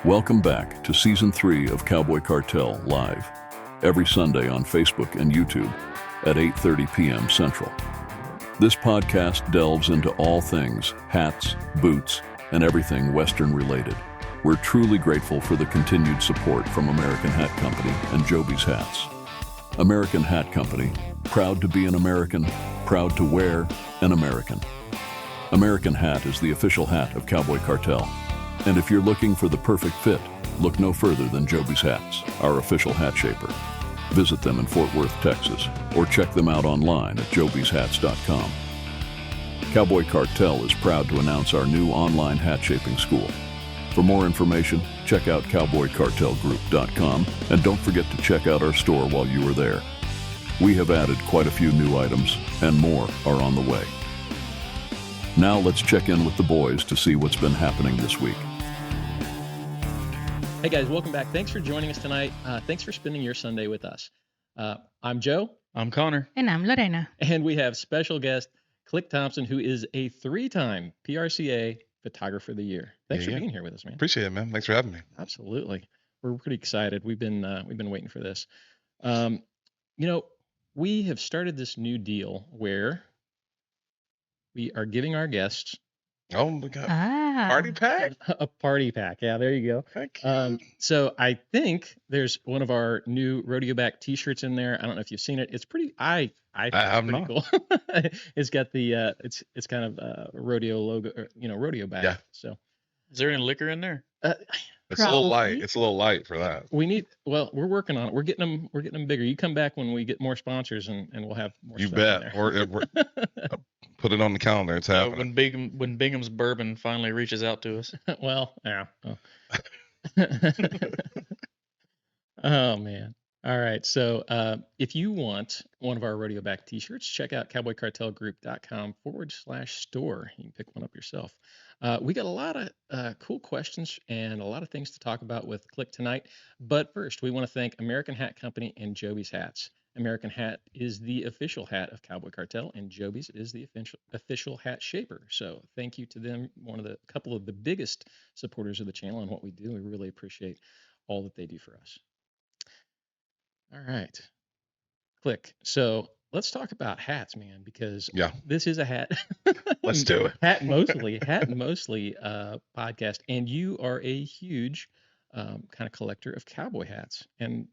Welcome back to Season 3 of Cowboy Cartel Live, every Sunday on Facebook and YouTube at 8:30 p.m. Central. This podcast delves into all things hats, boots, and everything Western related. We're truly grateful for the continued support from American Hat Company and Joby's Hats. American Hat Company, proud to be an American, proud to wear an American. American Hat is the official hat of Cowboy Cartel. And if you're looking for the perfect fit, look no further than Joby's Hats, our official hat shaper. Visit them in Fort Worth, Texas, or check them out online at jobyshats.com. Cowboy Cartel is proud to announce our new online hat shaping school. For more information, check out cowboycartelgroup.com, and don't forget to check out our store while you are there. We have added quite a few new items, and more are on the way. Now let's check in with the boys to see what's been happening this week. Hey guys, welcome back. Thanks for joining us tonight. Thanks for spending your Sunday with us. I'm Joe. I'm Connor. And I'm Lorena. And we have special guest, Click Thompson, who is a 3-time PRCA Photographer of the Year. Thanks for being here with us, man. Appreciate it, man. Thanks for having me. Absolutely. We're pretty excited. We've been waiting for this. We have started this new deal where we are giving our guests Oh my God. Party pack? a party pack. Yeah, there you go. Heck yeah. So I think there's one of our new Rodeo back T-shirts in there. I don't know if you've seen it. It's pretty. I think have it's pretty not. cool. It's got the it's kind of rodeo logo, rodeo back. Yeah. So Is there any liquor in there? It's a little light. Probably. It's a little light for that. we're working on it. We're getting them bigger. You come back when we get more sponsors, and we'll have more. You stuff in bet. there. We're put it on the calendar. It's happening. When Bingham's bourbon finally reaches out to us. Well, yeah. Oh man. All right. So if you want one of our Rodeo back T-shirts, check out cowboycartelgroup.com/store. You can pick one up yourself. We got a lot of cool questions and a lot of things to talk about with Click tonight. But first, we want to thank American Hat Company and Joby's Hats. American Hat is the official hat of Cowboy Cartel, and Joby's is the official hat shaper. So thank you to them, couple of the biggest supporters of the channel and what we do. We really appreciate all that they do for us. All right, Click. So let's talk about hats, man, because this is a hat. Let's do it. Hat mostly podcast, and you are a huge kind of collector of cowboy hats, and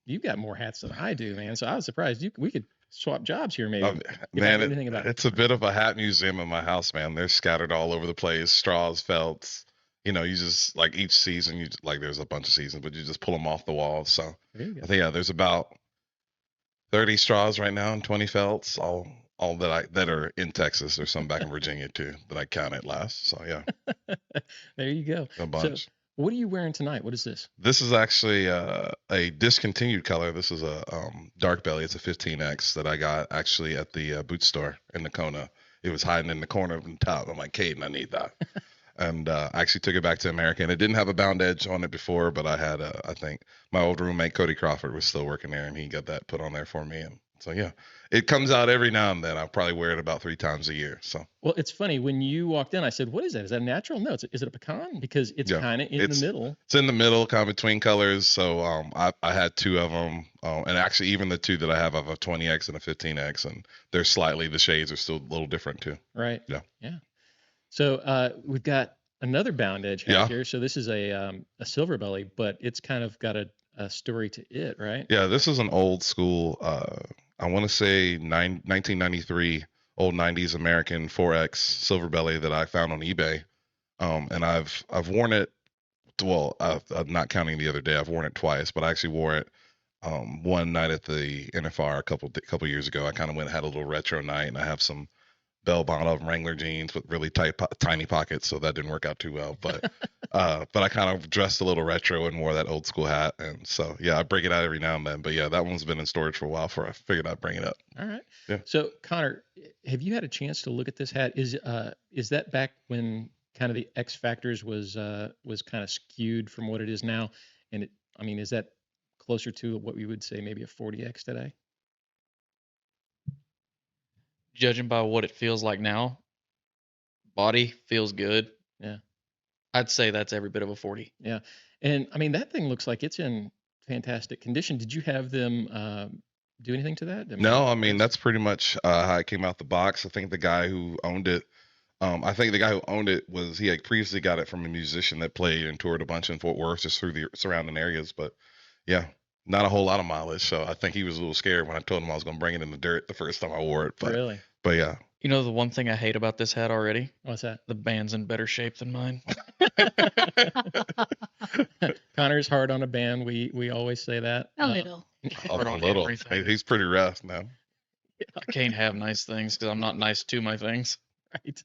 you've got more hats than I do, man. So I was surprised we could swap jobs here, maybe. Man, anything about it's a bit of a hat museum in my house, man. They're scattered all over the place. Straws, felts. You just like each season, there's a bunch of seasons, but you just pull them off the wall. So There you go. I think there's about 30 straws right now and 20 felts, all that are in Texas. There's some back in Virginia too that I counted last. So yeah, There you go. a bunch. So what are you wearing tonight? What is this? This is actually a discontinued color. This is a dark belly. It's a 15X that I got actually at the boot store in Nakona. It was hiding in the corner of the top. I'm like, Caden, I need that. And I actually took it back to America, and it didn't have a bound edge on it before, but I had, I think my old roommate, Cody Crawford, was still working there, and he got that put on there for me. And so, yeah, it comes out every now and then. I probably wear it about 3 times a year. So, Well, it's funny. When you walked in, I said, what is that? Is that natural? No, is it a pecan? Because it's Yeah, kind of in the middle. it's in the middle, kind of between colors. So I had 2 of them, and actually even the 2 that I have a 20X and a 15X, and the shades are still a little different too. Right. Yeah. Yeah. So we've got another bound edge hat Yeah. here. So this is a silver belly, but it's kind of got a story to it, right? Yeah, this is an old school, I want to say 1993, old 90s American 4X silver belly that I found on eBay. And I've worn it. Well, I'm not counting the other day. I've worn it twice, but I actually wore it one night at the NFR a couple years ago. I kind of went and had a little retro night, and I have some bell bottom Wrangler jeans with really tight, tiny pockets, so that didn't work out too well. But I kind of dressed a little retro and wore that old school hat, and so yeah, I break it out every now and then. But yeah, that one's been in storage for a while. I figured I'd bring it up. All right. Yeah. So Connor, have you had a chance to look at this hat? Is that back when kind of the X factors was kind of skewed from what it is now? And is that closer to what we would say maybe a 40X today? Judging by what it feels like now, body feels good. Yeah. I'd say that's every bit of a 40. Yeah. And I mean, that thing looks like it's in fantastic condition. Did you have them do anything to that? No, I mean, that's pretty much how it came out the box. I think the guy who owned it, he had previously got it from a musician that played and toured a bunch in Fort Worth, just through the surrounding areas. But yeah, not a whole lot of mileage. So I think he was a little scared when I told him I was going to bring it in the dirt the first time I wore it. But, Really? But yeah. You know the one thing I hate about this hat already? What's that? The band's in better shape than mine. Connor's hard on a band. We always say that. A little. A on little. everything. He's pretty rough now. I can't have nice things because I'm not nice to my things. Right.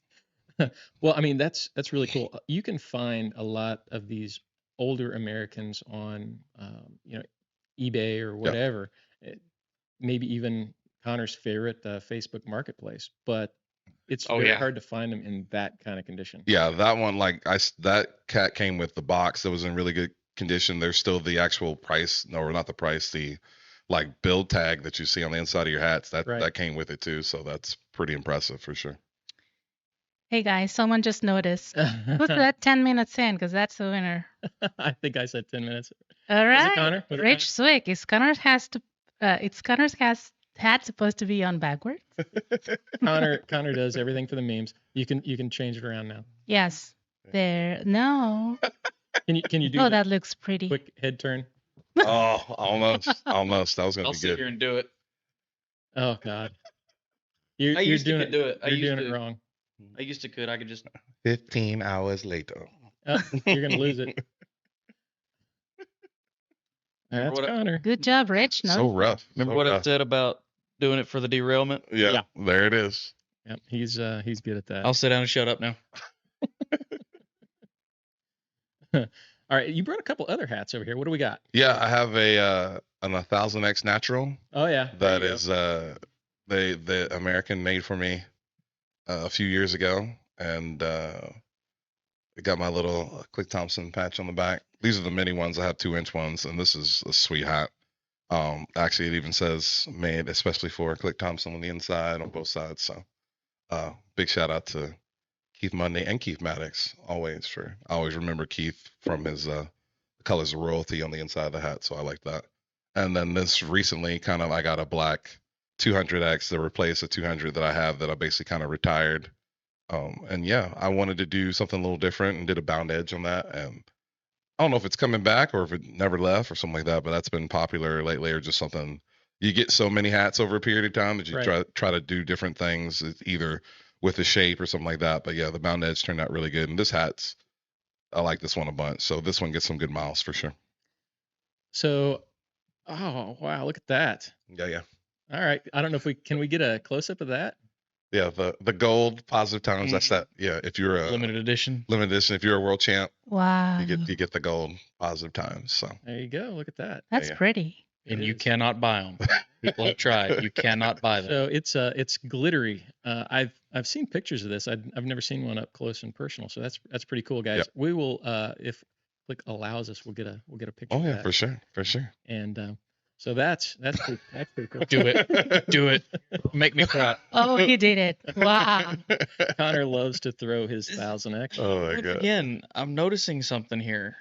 Well, I mean, that's really cool. You can find a lot of these older Americans on, eBay or whatever. Maybe even Connor's favorite Facebook Marketplace, but it's very hard to find them in that kind of condition. Yeah, that one, that cat came with the box that was in really good condition. There's still the actual price, no, not the price, the build tag that you see on the inside of your hats. That came with it too, so that's pretty impressive for sure. Hey guys, someone just noticed. Put that 10 minutes in, because that's the winner. I think I said 10 minutes. All right. Was it Connor? Rich Swick. Is Connor's hat supposed to be on backwards? Connor does everything for the memes. You can change it around now. Yes. There. No. Can you do that looks pretty. Quick head turn? Oh, almost. That was gonna I'll be sit good. here and do it. Oh God. I used to could do it. You're doing it wrong. I used to could. I could just. 15 hours later. You're gonna lose it. That's Connor. Good job, Rich. No. So rough. Remember so what I rough. said about doing it for the derailment? Yeah, there it is. Yep, he's good at that. I'll sit down and shut up now. All right, you brought a couple other hats over here. What do we got? Yeah, I have an 1000X Natural. Oh yeah. That is the American made for me a few years ago, and it got my little Click Thompson patch on the back. These are the mini ones. I have 2-inch ones, and this is a sweet hat. Actually, it even says made especially for Click Thompson on the inside, on both sides. So, big shout out to Keith Monday and Keith Maddox. I always remember Keith from his Colors of Royalty on the inside of the hat. So I like that. And then this recently, I got a black 200X to replace a 200 that I have that I basically kind of retired. And yeah, I wanted to do something a little different and did a bound edge on that. And I don't know if it's coming back or if it never left or something like that, but that's been popular lately, or just something. You get so many hats over a period of time that you try to do different things, either with the shape or something like that. But yeah, the bound edge turned out really good. And I like this one a bunch. So this one gets some good miles for sure. So, oh wow, look at that. Yeah. All right, I don't know if can we get a close up of that? Yeah, the gold positive times. That's that. Yeah, if you're a limited edition, if you're a world champ, wow, you get the gold positive times. So there you go. Look at that. That's pretty. And you cannot buy them. People have tried. You cannot buy them. So it's glittery. I've seen pictures of this. I've never seen one up close and personal. So that's pretty cool, guys. Yep. We will if Click allows us, we'll get a picture. Oh yeah, of that. for sure. And so that's pretty cool. Do it. Make me cry. Oh, he did it. Wow. Connor loves to throw his 1000X. Oh my Once god. again, I'm noticing something here.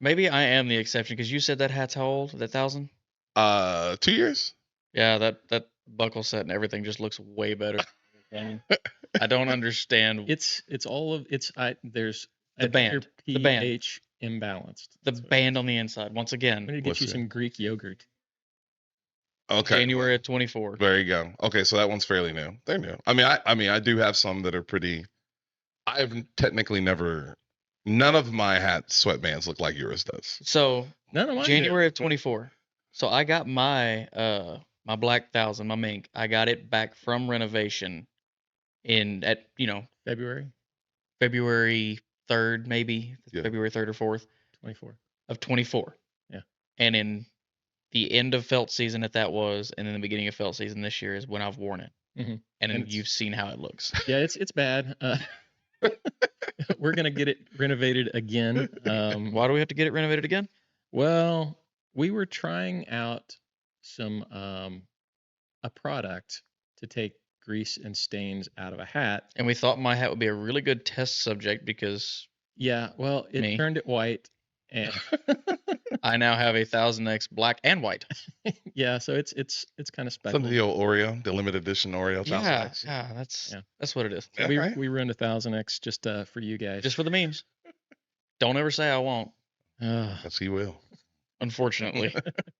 Maybe I am the exception because you said that hat's how old? That 1000? 2 years. Yeah, that buckle set and everything just looks way better. I don't understand. It's all of there's The band. pH The band. imbalanced. The band on the inside. Once I'm again, gonna get What's you that? some Greek yogurt. Okay. January of 24. There you go. Okay, so that one's fairly new. They're new. I mean, I do have some that are pretty. I've technically never. None of my hat sweatbands look like yours does. So No, mine January of 24. So I got my my black 1000, my mink. I got it back from renovation at February February 3rd, maybe Yeah. February 3rd or 4th 24. of 24. Yeah. And in the end of felt season that was, and in the beginning of felt season this year is when I've worn it. Mhm. And And you've seen how it looks. Yeah, it's bad. We're gonna get it renovated again. Why do we have to get it renovated again? Well, we were trying out some a product to take grease and stains out of a hat. And we thought my hat would be a really good test subject because Yeah, well, it Me. turned it white, and I now have a 1000X black and white. yeah, so it's kind of Some of speckled. the old Oreo, the limited edition Oreo. Yeah, 1000X. yeah, that's Yeah. that's what it is. Yeah, we right. we ruined 1000X just for you guys. Just for the memes. Don't ever say I won't. Yes, he will. Unfortunately,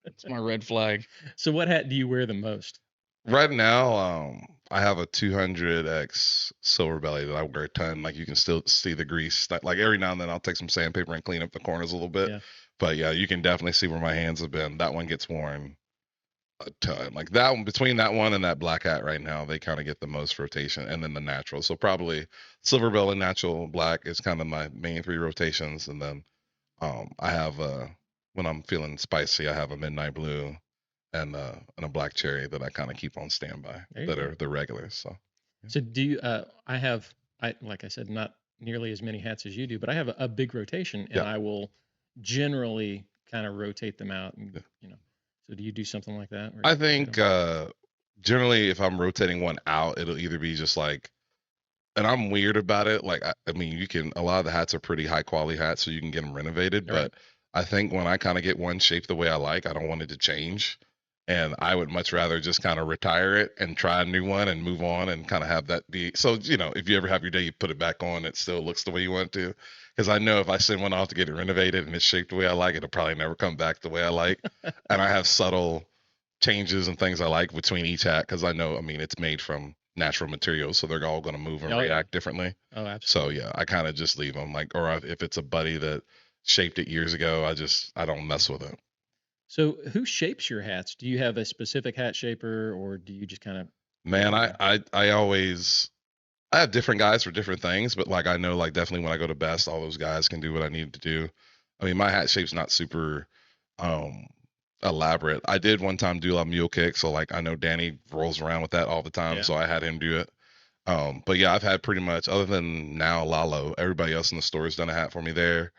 it's my red flag. So what hat do you wear the most? Right now, I have a 200X silver belly that I wear a ton. Like you can still see the grease. Like every now and then I'll take some sandpaper and clean up the corners a little bit. Yeah. But yeah, you can definitely see where my hands have been. That one gets worn a ton. Like that one, between that one and that black hat right now, they kind of get the most rotation. And then the natural. So probably silver belly, natural, black is kind of my main 3 rotations. And then I have when I'm feeling spicy, I have a midnight blue and a black cherry that I kind of keep on standby There you that go. are the regulars. So So do you? I like I said, not nearly as many hats as you do, but I have a big rotation, and Yeah. I will generally kind of rotate them out, and Yeah. So do you do something like that? I think generally if I'm rotating one out, it'll either be just like, and I'm weird about it. Like I mean, a lot of the hats are pretty high quality hats, so you can get them renovated. Right. But I think when I kind of get one shaped the way I like, I don't want it to change. And I would much rather just kind of retire it and try a new one and move on and kind of have that be. So, if you ever have your day, you put it back on, it still looks the way you want it to. Because I know if I send one off to get it renovated and it's shaped the way I like, it'll probably never come back the way I like. And I have subtle changes and things I like between each hat because I know, it's made from natural materials. So they're all going to move and Oh, yeah. react differently. Oh, absolutely. So, yeah, I kind of just leave them. Like, or if it's a buddy that shaped it years ago, I don't mess with it. So who shapes your hats? Do you have a specific hat shaper, or do you just kind of? Man, I have different guys for different things, but like I know like definitely when I go to Best, all those guys can do what I need to do. My hat shape's not super elaborate. I did one time do a mule kick, so like I know Danny rolls around with that all the time, Yeah. so I had him do it. But yeah, I've had pretty much, other than now Lalo, everybody else in the store has done a hat for me there.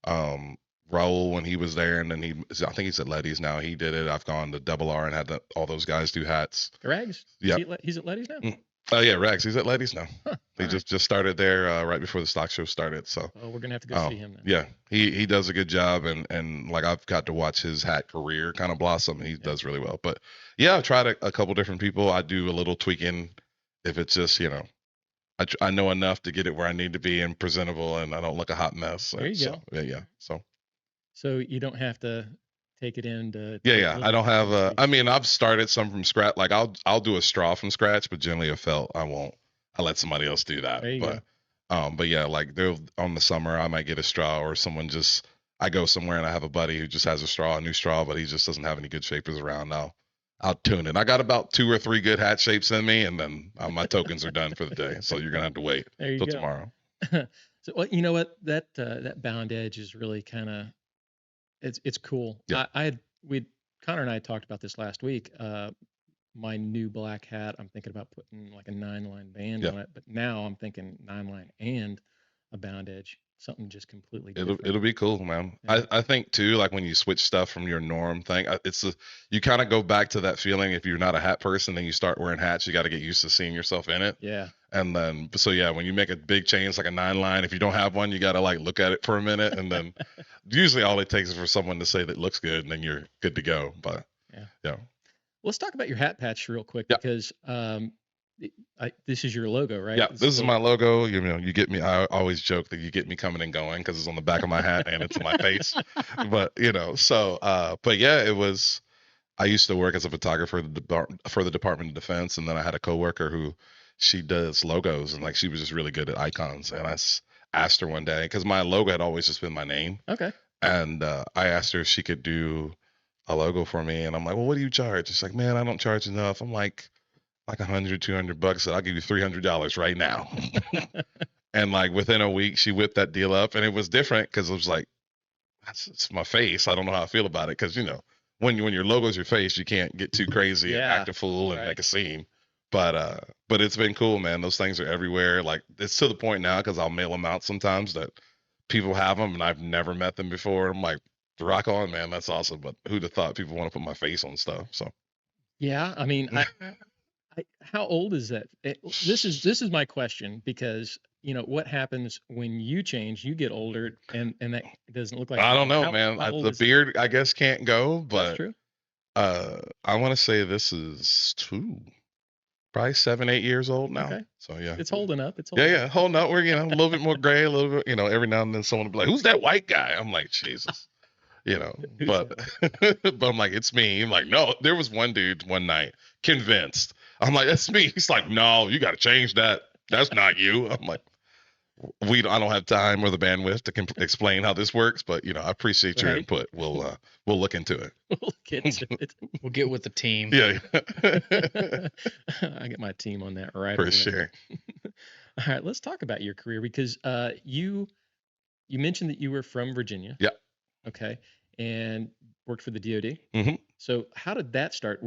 Raul when he was there, and then I think he's at Letty's now. He did it. I've gone to Double R and had all those guys do hats. Rags? Yeah. He's at Letty's now? Oh yeah, Rex. He's at Letty's now. Huh, He all right. just started there right before the stock show started. So Oh, we're going to have to go see him then. yeah, he does a good job, and like I've got to watch his hat career kind of blossom. He does really well. But yeah, I've tried a couple different people. I do a little tweaking if it's just I know enough to get it where I need to be and presentable, and I don't look a hot mess. There you go. Yeah. So you don't have to take it in to. Yeah. I don't have I've started some from scratch. Like I'll do a straw from scratch, but generally a felt I won't. I let somebody else do that. There you go. But yeah, like on the summer I might get a straw, or I go somewhere and I have a buddy who just has a new straw, but he just doesn't have any good shapers around. I'll tune it. I got about 2 or 3 good hat shapes in me, and then my tokens are done for the day. So you're gonna have to wait There you till go. tomorrow. So well, you know what, that bound edge is really kind of it's cool. Yeah. Connor and I talked about this last week. My new black hat, I'm thinking about putting like a 9-line band on it, but now I'm thinking 9-line and a bound edge, something just completely different. It'll be cool, man. Yeah. I think too, like when you switch stuff from your norm thing, you kind of go back to that feeling. If you're not a hat person, then you start wearing hats, you got to get used to seeing yourself in it. Yeah. And then, so yeah, when you make a big change, like a 9-line, if you don't have one, you got to like look at it for a minute. And then usually all it takes is for someone to say that it looks good, and then you're good to go. But yeah. Let's talk about your hat patch real quick, Yeah. because this is your logo, right? Yeah, this is my logo. You get me. I always joke that you get me coming and going because it's on the back of my hat and it's on my face. But but yeah, it was. I used to work as a photographer for the Department of Defense, and then I had a coworker who she does logos, and like she was just really good at icons. And I asked her one day, because my logo had always just been my name, Okay. and I asked her if she could do a logo for me, and I'm like, well, what do you charge? She's like, man, I don't charge enough. I'm like $100-$200. So I'll give you $300 right now. And like within a week, she whipped that deal up, and it was different because it was like, it's my face. I don't know how I feel about it because when your logo's your face, you can't get too crazy and act a fool and right. make a scene. But it's been cool, man. Those things are everywhere. Like it's to the point now because I'll mail them out sometimes that people have them and I've never met them before. I'm like, rock on, man. That's awesome. But who'd have thought people want to put my face on stuff? So Yeah, I mean, how old is that? This is my question, because what happens when you change, you get older, and that doesn't look like I you. don't know, How man. old The is beard, I guess, can't go, That's but true. I want to say this is probably 7, 8 years old now. Okay. So yeah. It's holding up. It's Yeah, holding yeah. Holding up. We're, a little bit more gray, a little bit, every now and then someone will be like, "Who's that white guy?" I'm like, Jesus. Who's But but I'm like, it's me. I'm like, no, there was one dude one night convinced. I'm like, that's me. He's like, no, you got to change that. That's not you. I'm like, I don't have time or the bandwidth to explain how this works, but I appreciate your Right. input. We'll look into it. We'll get to it. We'll get with the team. Yeah, I get my team on that right for away. sure. All right, let's talk about your career because you mentioned that you were from Virginia. Yeah. Okay, and worked for the DoD. Mhm. So how did that start?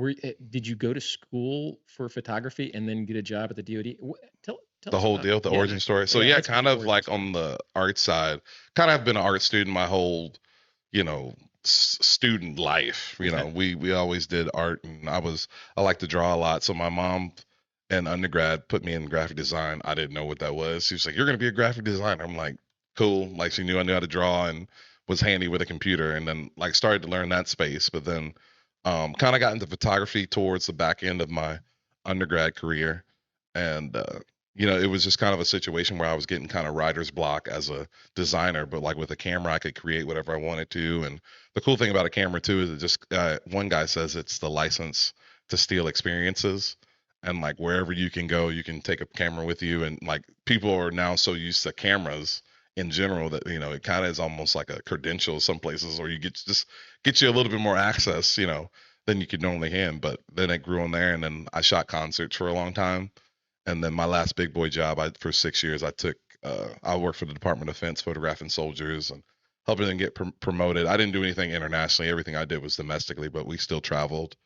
Did you go to school for photography and then get a job at the DoD? Tell The us whole about- deal, the yeah. origin story. So Yeah, yeah, let's kind get of the like origin on the art side, kind of been an art student my whole, student life. Okay. We always did art, and I like to draw a lot. So my mom in undergrad put me in graphic design. I didn't know what that was. She was like, "You're gonna be a graphic designer." I'm like, "Cool." Like she knew I knew how to draw and was handy with a computer, and then like started to learn that space. But then kind of got into photography towards the back end of my undergrad career, and it was just kind of a situation where I was getting kind of writer's block as a designer, but like with a camera, I could create whatever I wanted to. And the cool thing about a camera too is it just one guy says it's the license to steal experiences. And like wherever you can go, you can take a camera with you. And like people are now so used to cameras in general that it kind of is almost like a credential some places, or you get you a little bit more access, than you could normally have. But then it grew on there, and then I shot concerts for a long time. And then my last big boy job, for 6 years, I worked for the Department of Defense, photographing soldiers and helping them get promoted. I didn't do anything internationally. Everything I did was domestically, but we still traveled.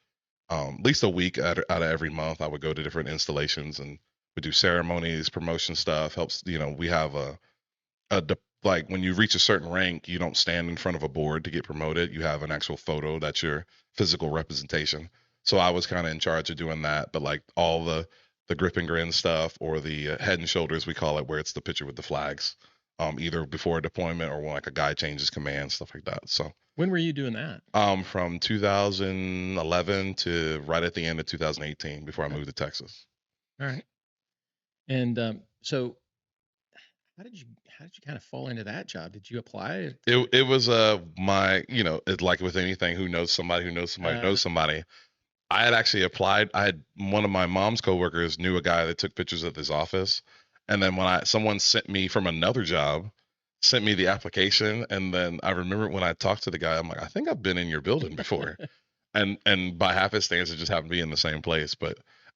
At least a week out of every month, I would go to different installations and we do ceremonies, promotion stuff. Helps, we have like when you reach a certain rank, you don't stand in front of a board to get promoted. You have an actual photo that's your physical representation. So I was kind of in charge of doing that, but like all the grip and grin stuff, or the head and shoulders, we call it, where it's the picture with the flags, either before a deployment or when like a guy changes command, stuff like that. So When were you doing that? from 2011 to right at the end of 2018 before I moved to Texas. All right. And so how did you kind of fall into that job? Did you apply? It was my, it's like with anything, who knows somebody who knows somebody who knows somebody. I had actually applied. I had one of my mom's coworkers knew a guy that took pictures at his office, and then when someone sent me from another job, sent me the application, and then I remember when I talked to the guy, I'm like, I think I've been in your building before, and by happenstance it just happened to be in the same place,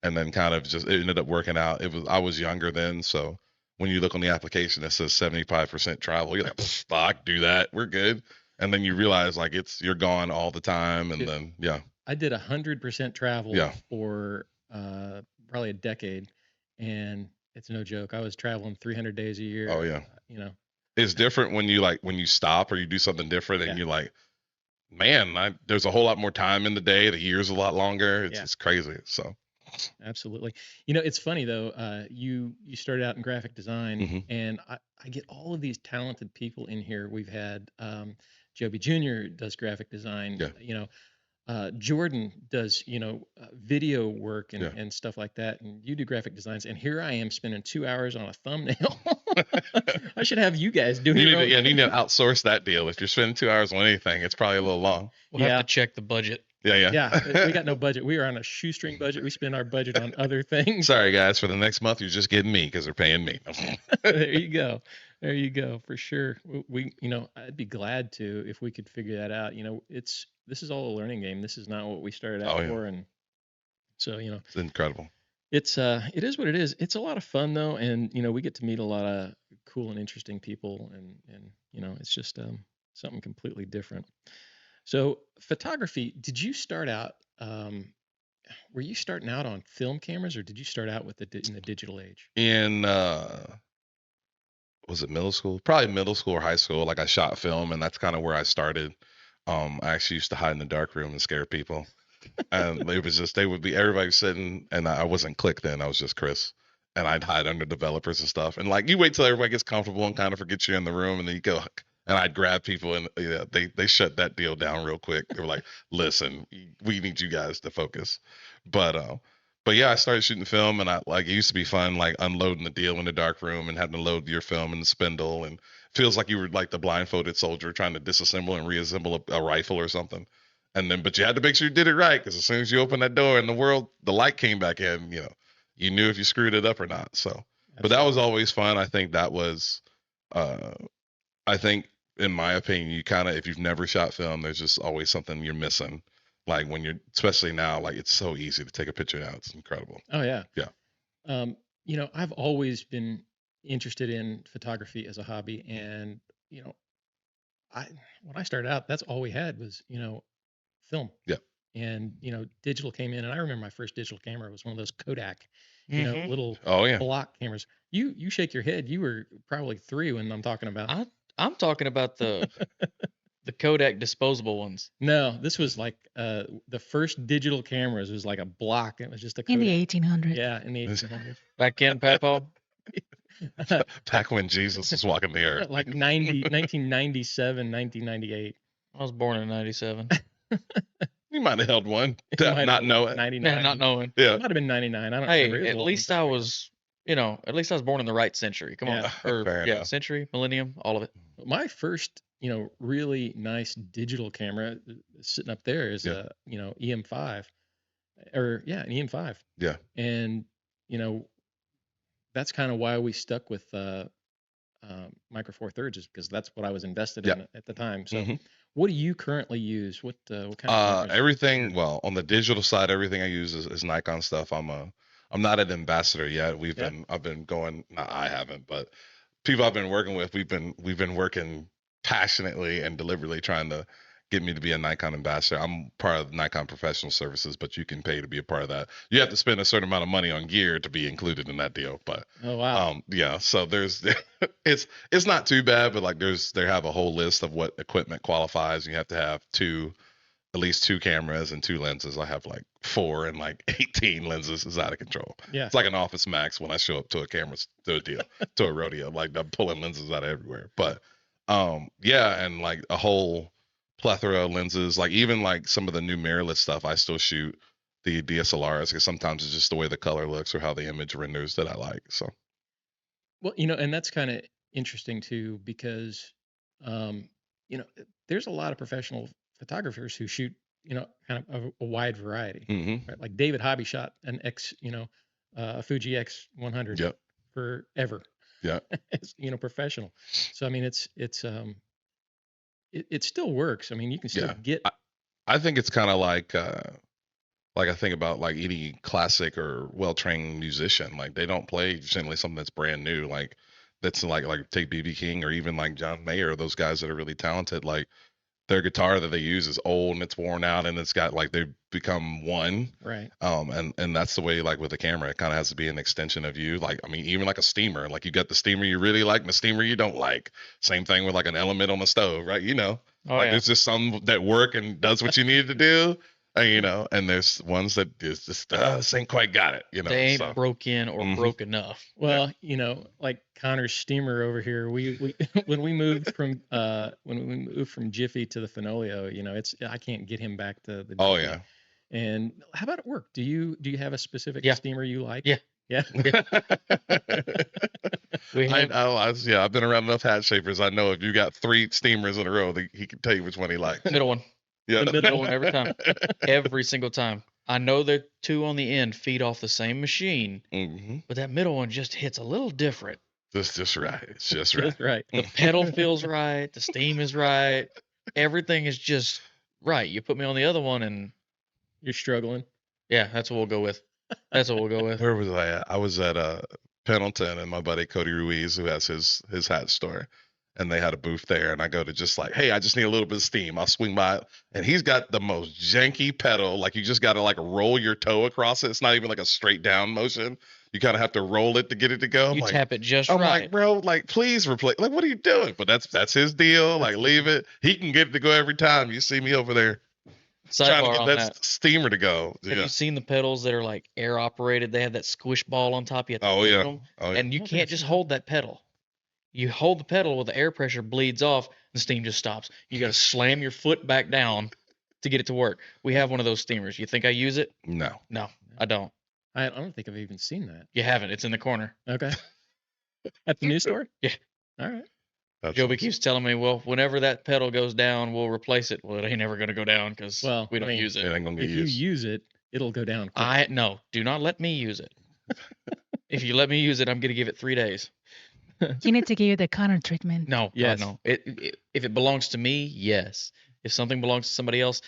and then kind of just it ended up working out. I was younger then, so when you look on the application, it says 75% travel. You're like, fuck, do that, we're good, and then you realize like you're gone all the time, and then yeah. I did 100% travel Yeah. for probably a decade, and it's no joke. I was traveling 300 days a year. Oh yeah. It's different when you stop or you do something different, and Yeah. you're like, man, there's a whole lot more time in the day. The year's a lot longer. It's crazy. So Absolutely. It's funny though. You started out in graphic design, Mhm. and I get all of these talented people in here. We've had Joby Jr. does graphic design. Yeah. Jordan does video work and, Yeah. and stuff like that, and you do graphic designs. And here I am spending 2 hours on a thumbnail. I should have you guys doing you your own. need to outsource that deal. If you're spending 2 hours on anything, it's probably a little long. We'll Yeah. have to check the budget. Yeah. Yeah, we got no budget. We are on a shoestring budget. We spend our budget on other things. Sorry guys, for the next month you're just getting me because they're paying me. There you go. There you go. For sure. We I'd be glad to if we could figure that out. This is all a learning game. This is not what we started out Oh, yeah. for, and so It's incredible. it is what it is. It's a lot of fun though, and we get to meet a lot of cool and interesting people, and it's just something completely different. So photography, did you start out? Were you starting out on film cameras, or did you start out in the digital age? In was it middle school? Probably middle school or high school. Like I shot film, and that's kind of where I started. I actually used to hide in the dark room and scare people. And it was just everybody was sitting, and I wasn't Click then. I was just Chris. and I'd hide under developers and stuff. And like you wait till everybody gets comfortable and kind of forgets you're in the room, and then you go. And I'd grab people, and they shut that deal down real quick. They were like, "Listen, we need you guys to focus." But yeah, I started shooting film, and it used to be fun, like unloading the deal in the dark room and having to load your film in the spindle, and feels like you were like the blindfolded soldier trying to disassemble and reassemble a rifle or something. And then, but you had to make sure you did it right, because as soon as you opened that door and the light came back in, you knew if you screwed it up or not. So, absolutely. But that was always fun. I think that was, I think, in my opinion, you kind of, if you've never shot film, there's just always something you're missing. Like when you're, especially now, like it's so easy to take a picture now. It's incredible. Oh yeah. Yeah. I've always been interested in photography as a hobby, and when I started out, that's all we had was film. Yeah. And digital came in, and I remember my first digital camera was one of those Kodak, little block cameras. You shake your head. You were probably 3 when I'm talking about. I'm talking about the Kodak disposable ones. No, this was like the first digital cameras was like a block. It was just a Kodak. In the 1800s. Yeah, in the 1800s. Back in, Papo? Back when Jesus was walking the earth. Like 1997, 1998. I was born in 97. You might have held one. Not knowing. 99. Yeah, not knowing. Yeah. It might have been 99. I don't remember. Hey, at least I was born in the right century. Come on. Fair enough. Century, millennium, all of it. My first, really nice digital camera sitting up there is a, EM5 an EM5. Yeah. And, that's kind of why we stuck with Micro Four Thirds, is because that's what I was invested in at the time. So what do you currently use? What kind of cameras? Everything, well, on the digital side, everything I use is Nikon stuff. I'm not an ambassador yet. I've been going, no, I haven't, but people I've been working with, we've been working passionately and deliberately trying to get me to be a Nikon ambassador. I'm part of Nikon Professional Services, but you can pay to be a part of that. You have to spend a certain amount of money on gear to be included in that deal. But oh wow, yeah. So there's it's not too bad, but like they have a whole list of what equipment qualifies. You have to have at least 2 cameras and 2 lenses. I have like 4 and like 18 lenses. Is out of control. Yeah, it's like an Office Max when I show up to a rodeo. Like I'm pulling lenses out of everywhere. But and like a whole plethora of lenses, like even like some of the new mirrorless stuff, I still shoot the DSLRs because sometimes it's just the way the color looks or how the image renders that I like. So, well, and that's kind of interesting too, because there's a lot of professional photographers who shoot kind of a wide variety. Right? Like David Hobby shot an a Fuji X100 forever. Yeah. As, professional. So I mean, it still works. I mean, you can still get. I think it's kind of like I think about like any classic or well-trained musician. Like they don't play generally something that's brand new. Like that's like take B.B. King or even like John Mayer, those guys that are really talented. Like their guitar that they use is old and it's worn out and it's got like they've become one. Right. And that's the way, like with the camera, it kind of has to be an extension of you. Like, I mean, even like a steamer, like you got the steamer you really like and the steamer you don't like. Same thing with like an element on the stove, right? There's just some that work and does what you need to do. And there's ones that just ain't quite got it. They ain't broke in or broke enough. Well, like Connor's steamer over here. We when we moved from Jiffy to the Fenolio, I can't get him back to the. Oh Jiffy. yeah. And how about at work? Do you have a specific steamer you like? Yeah. Yeah. I've been around enough hat shapers. I know if you got 3 steamers in a row, he can tell you which one he likes. Middle one. Yeah. The middle one every time. Every single time. I know the 2 on the end feed off the same machine, but that middle one just hits a little different. It's just right. It's just right. Just right. The pedal feels right. The steam is right. Everything is just right. You put me on the other one and you're struggling. Yeah, that's what we'll go with. Where was I at? I was at Pendleton, and my buddy Cody Ruiz, who has his hat store, and they had a booth there, and I go to just like, hey, I just need a little bit of steam. I'll swing by it, and he's got the most janky pedal. Like you just got to like roll your toe across it. It's not even like a straight down motion. You kind of have to roll it to get it to go. You tap it just I'm right. like, bro, like please replace. Like, what are you doing? But that's his deal. Like, leave it. He can get it to go every time. You see me over there trying to Sidebar get on that that. steamer to go. Have Yeah. you seen the pedals that are like air operated? They have that squish ball on top. You have to Oh push yeah. them, Oh yeah. and you I don't think can't I've just seen hold that pedal. You hold the pedal while the air pressure bleeds off, the steam just stops. You got to slam your foot back down to get it to work. We have one of those steamers. You think I use it? No. No, I don't. I don't think I've even seen that. You haven't. It's in the corner. Okay. At the news store? Yeah. All right. That's Joby awesome. keeps telling me, well, whenever that pedal goes down, we'll replace it. Well, it ain't never going to go down because Well, we I don't mean, use It it. ain't gonna get If you used. use it, it'll go down quick. No, do not let me use it. If you let me use it, I'm going to give it 3 days. You need to give you the Connor treatment. No, God, Yes. no. If it belongs to me, yes. If something belongs to somebody else,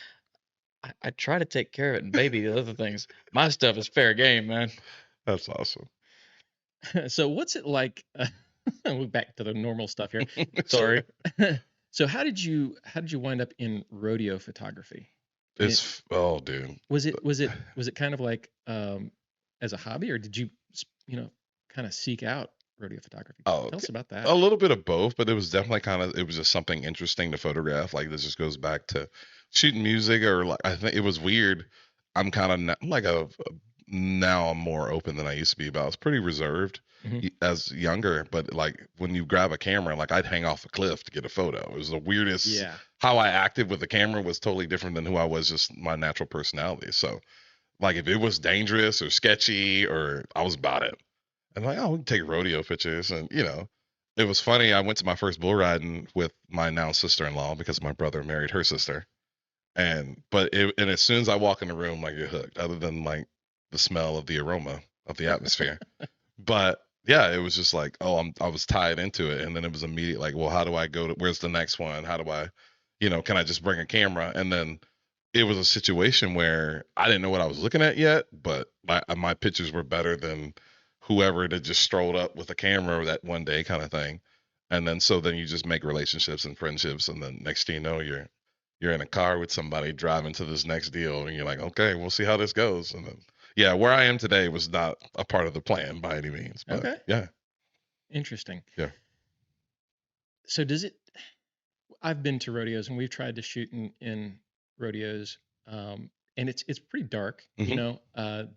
I try to take care of it. And baby, the other things, my stuff is fair game, man. That's awesome. So what's it like? We're back to the normal stuff here. Sorry. So how did you wind up in rodeo photography? And It's oh, dude. Was it kind of like as a hobby, or did you kind of seek out rodeo photography? Oh, Tell us about that. a little bit of both, but it was definitely it was just something interesting to photograph. Like this just goes back to shooting music, or like I think it was weird. I'm kind of like now I'm more open than I used to be, but I was pretty reserved Mhm. as younger. But like when you grab a camera, like I'd hang off a cliff to get a photo. It was the weirdest. Yeah. How I acted with the camera was totally different than who I was, just my natural personality. So like if it was dangerous or sketchy, or I was about it. And like, oh, we can take rodeo pictures. And, it was funny. I went to my first bull riding with my now sister-in-law because my brother married her sister. And as soon as I walk in the room, like you're hooked, other than like the smell of the aroma of the atmosphere. But yeah, it was just like, oh, I was tied into it. And then it was immediate, like, well, how do I where's the next one? How do I, can I just bring a camera? And then it was a situation where I didn't know what I was looking at yet, but my pictures were better than whoever that just strolled up with a camera that one day kind of thing. And then then you just make relationships and friendships, and then next thing you know, you're in a car with somebody driving to this next deal, and you're like, okay, we'll see how this goes. And then where I am today was not a part of the plan by any means. But Okay. yeah. Interesting. Yeah. So I've been to rodeos, and we've tried to shoot in rodeos, and it's pretty dark. Mhm.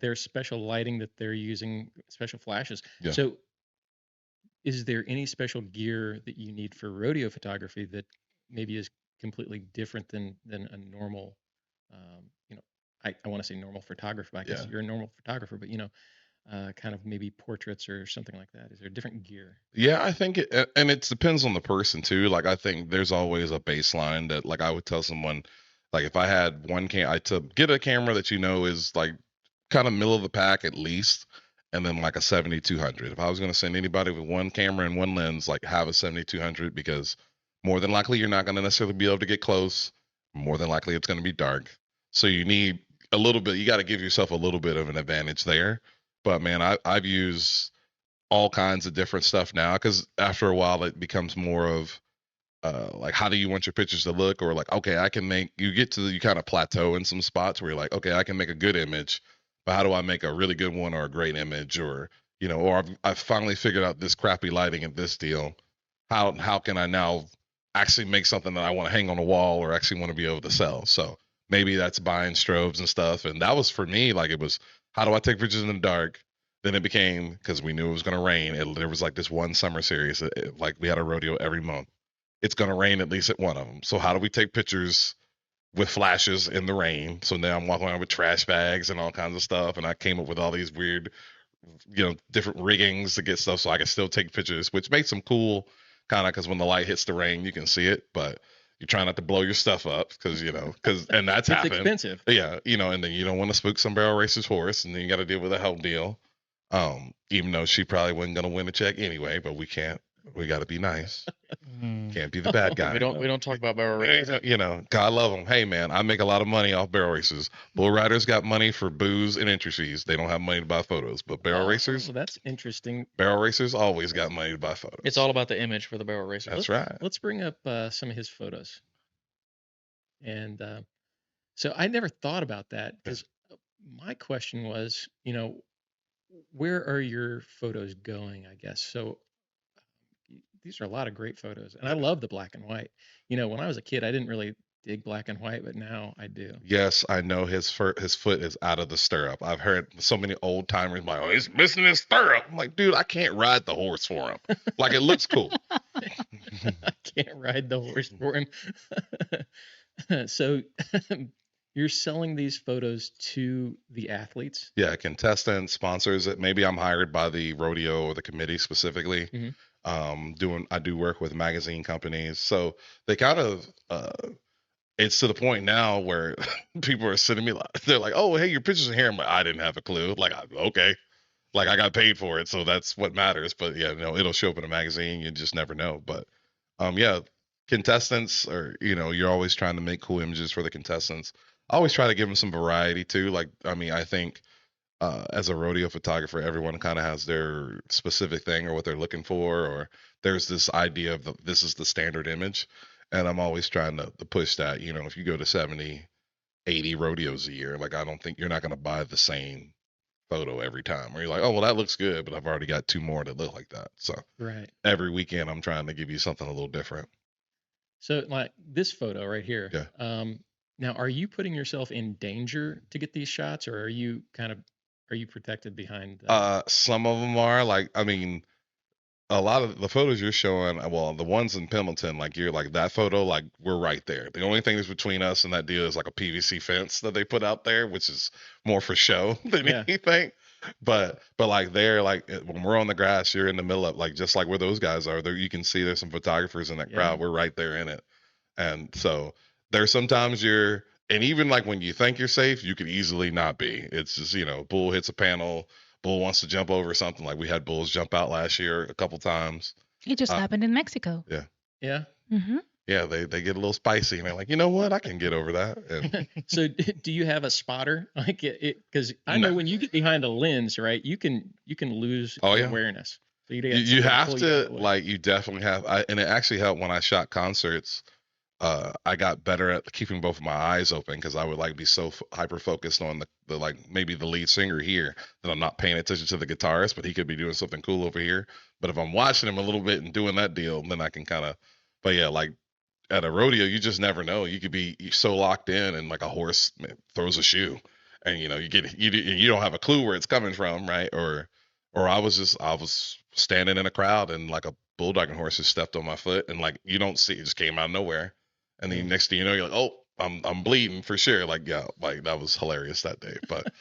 There's special lighting that they're using, special flashes. Yeah. So is there any special gear that you need for rodeo photography that maybe is completely different than a normal, I want to say normal photographer, but I guess Yeah. you're a normal photographer, but kind of maybe portraits or something like that. Is there different gear? Yeah, I think and it depends on the person too. Like I think there's always a baseline that like I would tell someone, like if I had one to get a camera that is like kind of middle of the pack at least, and then like a 7200. If I was going to send anybody with one camera and one lens, like have a 7200, because more than likely you're not going to necessarily be able to get close. More than likely it's going to be dark. So you need a little bit. You got to give yourself a little bit of an advantage there. But man, I've used all kinds of different stuff now, because after a while it becomes more of like how do you want your pictures to look, or like okay, you kind of plateau in some spots where you're like, okay, I can make a good image, but how do I make a really good one or a great image, or or I've finally figured out this crappy lighting in this deal. How can I now actually make something that I want to hang on a wall or actually want to be able to sell? So maybe that's buying strobes and stuff. And that was for me, like it was, how do I take pictures in the dark? Then it became, because we knew it was going to rain. There was like this one summer series, like we had a rodeo every month. It's going to rain at least at one of them. So how do we take pictures with flashes in the rain? So now I'm walking around with trash bags and all kinds of stuff. And I came up with all these weird, different riggings to get stuff so I can still take pictures, which makes them cool, kind of, because when the light hits the rain, you can see it, but you try not to blow your stuff up and that's It's happened. expensive. Yeah, and then you don't want to spook some barrel racer's horse, and then you got to deal with a help deal. Even though she probably wasn't gonna win the check anyway, but we got to be nice. Can't be the bad guy. We don't talk about barrel racing. God love them. Hey man, I make a lot of money off barrel races. Bull riders got money for booze and entry fees. They don't have money to buy photos, but barrel racers, Well, that's interesting. barrel racers always got money to buy photos. It's all about the image for the barrel racer. That's right. Let's bring up some of his photos. And so I never thought about that, because my question was, where are your photos going, I guess? So these are a lot of great photos, and I love the black and white. When I was a kid, I didn't really dig black and white, but now I do. Yes, I know his foot is out of the stirrup. I've heard so many old timers like, "Oh, he's missing his stirrup." I'm like, dude, I can't ride the horse for him. Like, it looks cool. I can't ride the horse for him. So you're selling these photos to the athletes? Yeah, contestants, sponsors. Maybe I'm hired by the rodeo or the committee specifically. Mhm. I do work with magazine companies, so they kind of. It's to the point now where people are sending me, they're like, "Oh, hey, your pictures are here." I'm like, I didn't have a clue. Like, okay, like I got paid for it, so that's what matters. But yeah, no, it'll show up in a magazine. You just never know. But yeah, contestants are, you're always trying to make cool images for the contestants. I always try to give them some variety too. Like, I mean, I think as a rodeo photographer, everyone kind of has their specific thing or what they're looking for, or there's this idea of this is the standard image. And I'm always trying to push that, if you go to 70, 80 rodeos a year, like, I don't think you're not going to buy the same photo every time, or you're like, oh, well, that looks good, but I've already got 2 more that look like that. So Right. every weekend I'm trying to give you something a little different. So like this photo right here. Yeah. Now, are you putting yourself in danger to get these shots, or are you protected behind Some of them are, like, I mean, a lot of the photos you're showing, well, the ones in Pendleton, like, you're like, that photo, like, we're right there. The only thing that's between us and that deal is like a PVC fence that they put out there, which is more for show than Yeah. anything. But like, there, like, when we're on the grass, you're in the middle of, like, just like where those guys are there, you can see there's some photographers in that Yeah. crowd. We're right there in it. And so there's sometimes and even like when you think you're safe, you could easily not be. It's just, bull hits a panel, bull wants to jump over something. Like, we had bulls jump out last year a couple times. It just happened in Mexico. Yeah. Mm-hmm. Yeah, they get a little spicy, and they're like, you know what, I can get over that. And So do you have a spotter? Like because I know No. when you get behind a lens, right, you can lose Oh, your yeah. awareness. So you have to, like, you definitely have. And it actually helped when I shot concerts. I got better at keeping both of my eyes open, because I would, like, be so hyper focused on the like, maybe the lead singer here, that I'm not paying attention to the guitarist, but he could be doing something cool over here. But if I'm watching him a little bit and doing that deal, then I can kind of. But yeah, like, at a rodeo, you just never know. You could be so locked in, and like a horse throws a shoe, and you don't have a clue where it's coming from, right? Or I was standing in a crowd, and like a bulldogging horse just stepped on my foot, and like, you don't see, it just came out of nowhere. And then next thing you know, you're like, oh, I'm bleeding for sure. Like, yeah, like, that was hilarious that day. But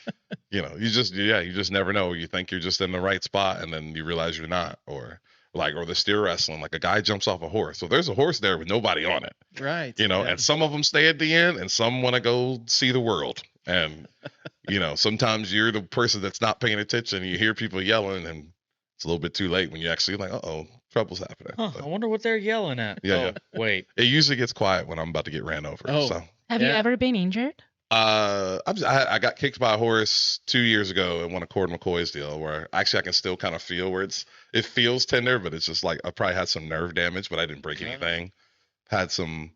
you just never know. You think you're just in the right spot, and then you realize you're not. Or the steer wrestling, like, a guy jumps off a horse. So there's a horse there with nobody on it. Right. Yeah. And some of them stay at the end, and some want to go see the world. And sometimes you're the person that's not paying attention, and you hear people yelling, and it's a little bit too late when you actually like, trouble's happening. Huh, But I wonder what they're yelling at. Yeah, Oh, wait. it usually gets quiet when I'm about to get ran over. Oh. So Have you Yeah. ever been injured? I got kicked by a horse 2 years ago and won a Cord McCoy's deal, where actually I can still kind of feel where it feels tender, but it's just like, I probably had some nerve damage, but I didn't break anything. Had some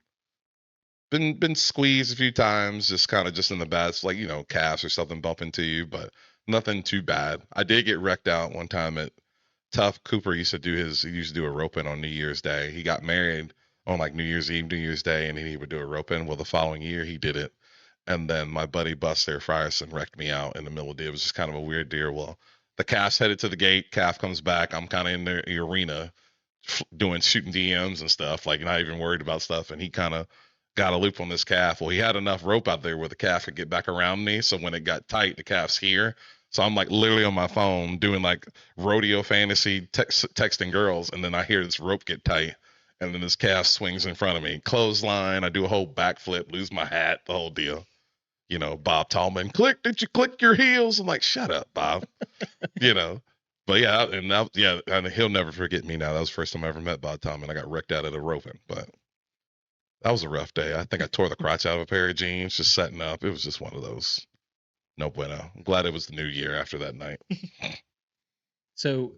been squeezed a few times, just in the bad, like, calves or something bump into you, but nothing too bad. I did get wrecked out one time at Tough. Cooper used to do a rope-in on New Year's Day. He got married on like New Year's Eve, New Year's Day, and then he would do a rope-in. Well, the following year he did it. And then my buddy Bus there, Frierson, wrecked me out in the middle of the day. It was just kind of a weird deal. Well, the calf's headed to the gate. Calf comes back. I'm kind of in the arena shooting DMs and stuff, like, not even worried about stuff. And he kind of got a loop on this calf. Well, he had enough rope out there where the calf could get back around me. So when it got tight, the calf's here. So I'm like literally on my phone doing like rodeo fantasy texting girls. And then I hear this rope get tight. And then this calf swings in front of me. Clothesline. I do a whole backflip, lose my hat, the whole deal. Bob Tallman, did you click your heels? I'm like, shut up, Bob. But yeah, and he'll never forget me now. That was the first time I ever met Bob Tallman. I got wrecked out at a roping, but that was a rough day. I think I tore the crotch out of a pair of jeans just setting up. It was just one of those. No bueno. I'm glad it was the new year after that night. So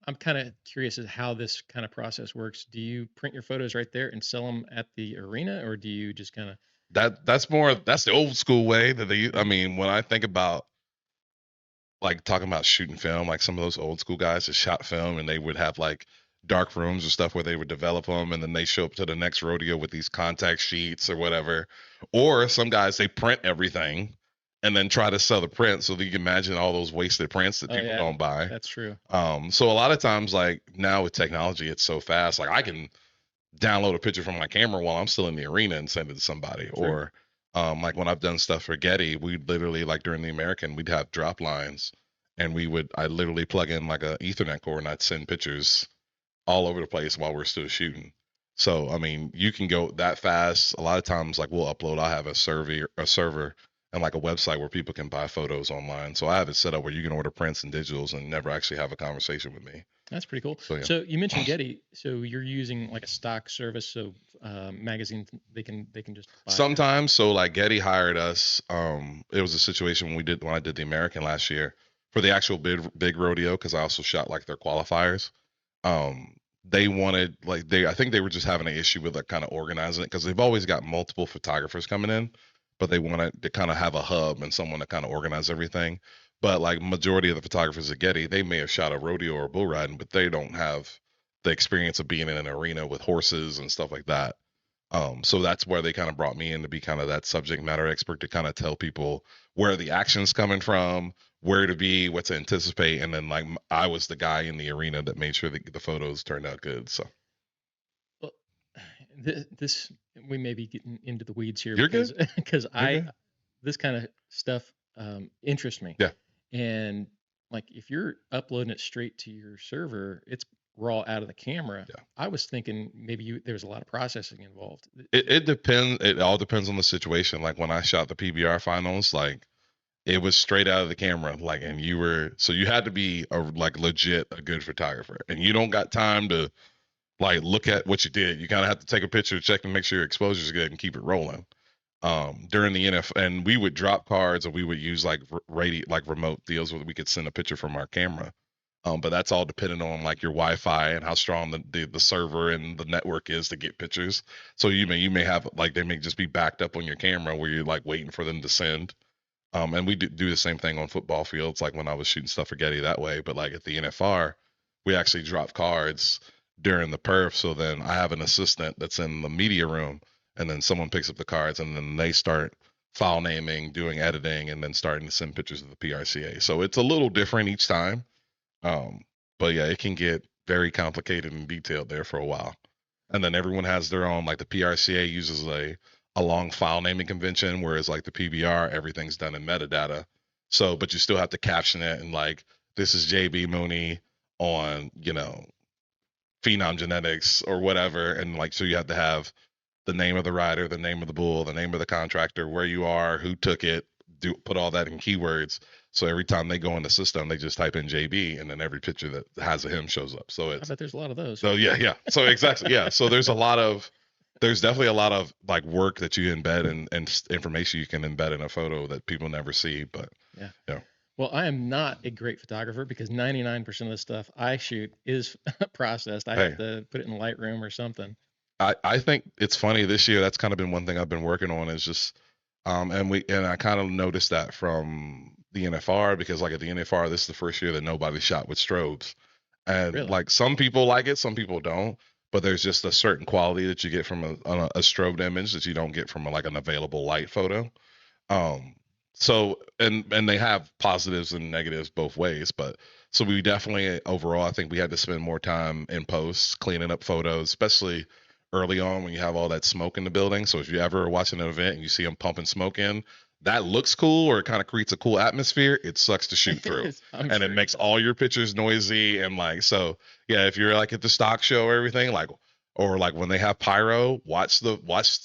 I'm kind of curious as how this kind of process works. Do you print your photos right there and sell them at the arena, or do you just kind of That's the old school way that they, I mean, when I think about like talking about shooting film, like some of those old school guys that shot film, and they would have like dark rooms or stuff where they would develop them and then they show up to the next rodeo with these contact sheets or whatever. Or some guys, they print everything and then try to sell the print. So that you can imagine all those wasted prints that Oh, people yeah. don't buy. That's true. So a lot of times, like now with technology, it's so fast. Like I can download a picture from my camera while I'm still in the arena and send it to somebody. Sure. Or like when I've done stuff for Getty, we literally, like during the American, we'd have drop lines and I literally plug in like a Ethernet cord and I'd send pictures all over the place while we're still shooting. So I mean, you can go that fast. A lot of times, like we'll upload. I have a server, and like a website where people can buy photos online. So I have it set up where you can order prints and digitals and never actually have a conversation with me. That's pretty cool. So, yeah. So you mentioned Getty. So you're using like a stock service. So magazines, they can just buy. Sometimes. So like Getty hired us. It was a situation when I did the American last year for the actual big rodeo, because I also shot like their qualifiers. They wanted, like, I think they were just having an issue with like kind of organizing it, because they've always got multiple photographers coming in, but they wanted to kind of have a hub and someone to kind of organize everything. But like majority of the photographers at Getty, they may have shot a rodeo or bull riding, but they don't have the experience of being in an arena with horses and stuff like that. So that's where they kind of brought me in to be kind of that subject matter expert to kind of tell people where the action's coming from, where to be, what to anticipate, and then like I was the guy in the arena that made sure that the photos turned out good. So Well, this we may be getting into the weeds here You're because good. because good. this kind of stuff interests me. Yeah. And like if you're uploading it straight to your server, it's raw out of the camera. Yeah. I was thinking maybe there was a lot of processing involved. It depends. It all depends on the situation. Like when I shot the PBR finals, like it was straight out of the camera. Like, and you had to be a good photographer, and you don't got time to like look at what you did. You kind of have to take a picture, check and make sure your exposure is good, and keep it rolling. During the NFL, and we would drop cards, or we would use like remote deals where we could send a picture from our camera. But that's all dependent on like your Wi-Fi and how strong the server and the network is to get pictures. So you may have like they may just be backed up on your camera where you're like waiting for them to send. And we do the same thing on football fields, like when I was shooting stuff for Getty that way. But like at the NFR, we actually drop cards during the perf. So then I have an assistant that's in the media room, and then someone picks up the cards, and then they start file naming, doing editing, and then starting to send pictures to the PRCA. So it's a little different each time. But yeah, it can get very complicated and detailed there for a while. And then everyone has their own, like the PRCA uses a long file naming convention, whereas like the PBR, everything's done in metadata. So, but you still have to caption it and like, this is JB Mooney on, Phenom Genetics or whatever. And like, so you have to have the name of the rider, the name of the bull, the name of the contractor, where you are, who took it, put all that in keywords. So every time they go in the system, they just type in JB, and then every picture that has a him shows up. So I bet there's a lot of those. So yeah. So exactly, yeah. So there's definitely a lot of like work that you embed and information you can embed in a photo that people never see. But yeah. Well, I am not a great photographer because 99% of the stuff I shoot is processed. I have to put it in Lightroom or something. I think it's funny this year. That's kind of been one thing I've been working on is just, and I kind of noticed that from the NFR, because like at the NFR, this is the first year that nobody shot with strobes, and Really? like some people like it, some people don't, but there's just a certain quality that you get from a strobed image that you don't get from like an available light photo. So and they have positives and negatives both ways, but so we definitely overall, I think we had to spend more time in post cleaning up photos, especially early on when you have all that smoke in the building. So if you ever are watching an event and you see them pumping smoke in, that looks cool, or it kind of creates a cool atmosphere. It sucks to shoot through, and it makes all your pictures noisy. And like, so yeah, if you're like at the stock show or everything, like, or like when they have pyro, watch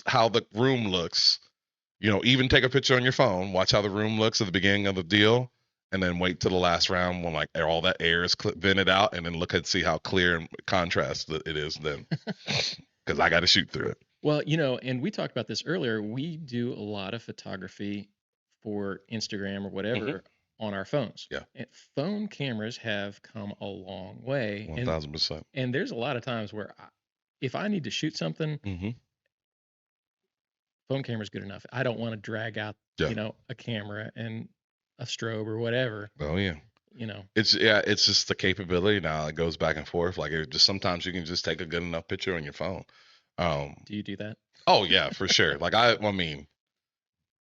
how the room looks. Even take a picture on your phone, watch how the room looks at the beginning of the deal, and then wait till the last round when like all that air is vented out, and then look and see how clear and contrast that it is then. Because I got to shoot through it. Well, and we talked about this earlier. We do a lot of photography for Instagram or whatever on our phones. Yeah. And phone cameras have come a long way. 1,000%. And there's a lot of times where if I need to shoot something, phone camera's good enough. I don't want to drag out, a camera and a strobe or whatever. Oh yeah. you know. It's just the capability now. It goes back and forth. Like it just sometimes you can just take a good enough picture on your phone. Do you do that? Oh yeah, for sure. Like I mean,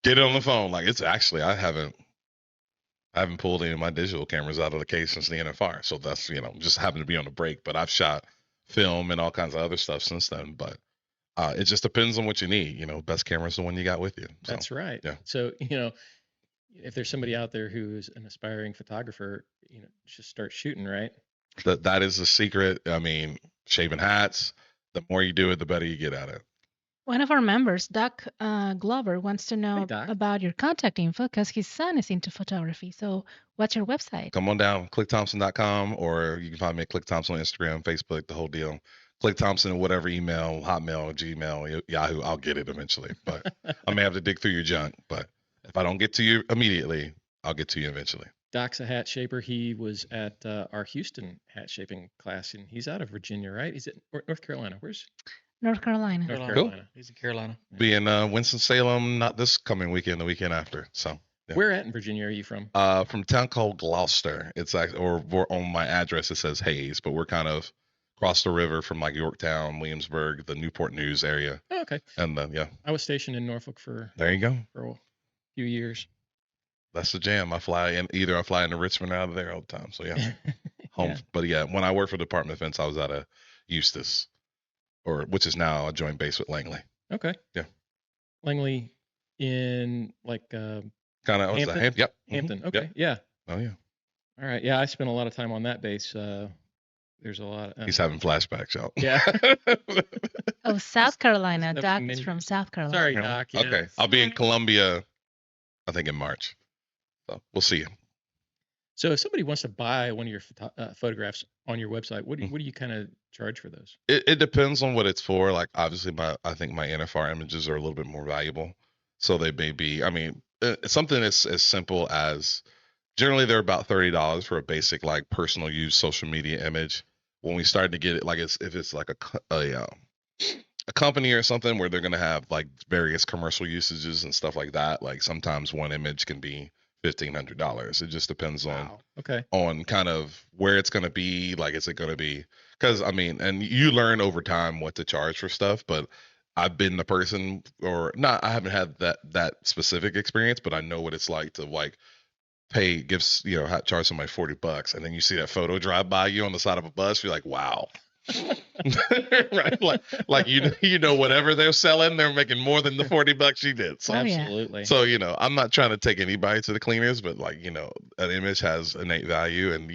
get it on the phone. Like it's actually I haven't pulled any of my digital cameras out of the case since the NFR. So that's just happened to be on the break. But I've shot film and all kinds of other stuff since then. But it just depends on what you need. Best camera's the one you got with you. So, That's right. yeah. So if there's somebody out there who's an aspiring photographer, just start shooting, right? That is the secret. I mean, shaving hats. The more you do it, the better you get at it. One of our members, Doc Glover, wants to know Hey, Doc. about your contact info because his son is into photography. So what's your website? Come on down, clickthompson.com, or you can find me at Click Thompson on Instagram, Facebook, the whole deal. Click Thompson, whatever email, Hotmail, Gmail, Yahoo, I'll get it eventually. But I may have to dig through your junk. But if I don't get to you immediately, I'll get to you eventually. Doc's a hat shaper. He was at our Houston hat shaping class, and he's out of Virginia, right? He's at North Carolina. Where's North Carolina. North Carolina. Carolina? He's in Carolina. Be in Winston-Salem, not this coming weekend, the weekend after. So yeah. Where at in Virginia are you from? From a town called Gloucester. It's like, or on my address it says Hayes, but we're kind of across the river from like Yorktown, Williamsburg, the Newport News area. Oh, okay. And yeah, I was stationed in Norfolk for there you go. a few years. That's the jam. I fly into Richmond or out of there all the time. So yeah, home. Yeah. But yeah, when I worked for the Department of Defense, I was out of Eustis, which is now a joint base with Langley. Okay. Yeah. Langley in like Kind of. Hampton? Yep. Hampton. Mhm. Okay. Yep. Yeah. Oh yeah. All right. Yeah, I spent a lot of time on that base. There's a lot. He's having flashbacks, y'all. Yeah. Oh, South Carolina. Stuff Doc from is many- from South Carolina. Sorry, Doc. Yeah. Okay. I'll be in Columbia, I think in March. So we'll see you. So if somebody wants to buy one of your photographs on your website, what do you kind of charge for those? It depends on what it's for. Like obviously I think my NFR images are a little bit more valuable. So they may be, I mean, something as simple as generally they're about $30 for a basic like personal use social media image. When we start to get it, like if it's like a company or something where they're going to have like various commercial usages and stuff like that, like sometimes one image can be $1,500. It just depends Okay. on kind of where it's going to be. Like, is it going to be, because I mean, and you learn over time what to charge for stuff, but I've been the person, or not, I haven't had that specific experience, but I know what it's like to like charge somebody $40 and then you see that photo drive by you on the side of a bus, you're like, wow. Right, like you know whatever they're selling, they're making more than the $40 you did. So, Oh, yeah. Absolutely. so I'm not trying to take anybody to the cleaners, but like an image has innate value, and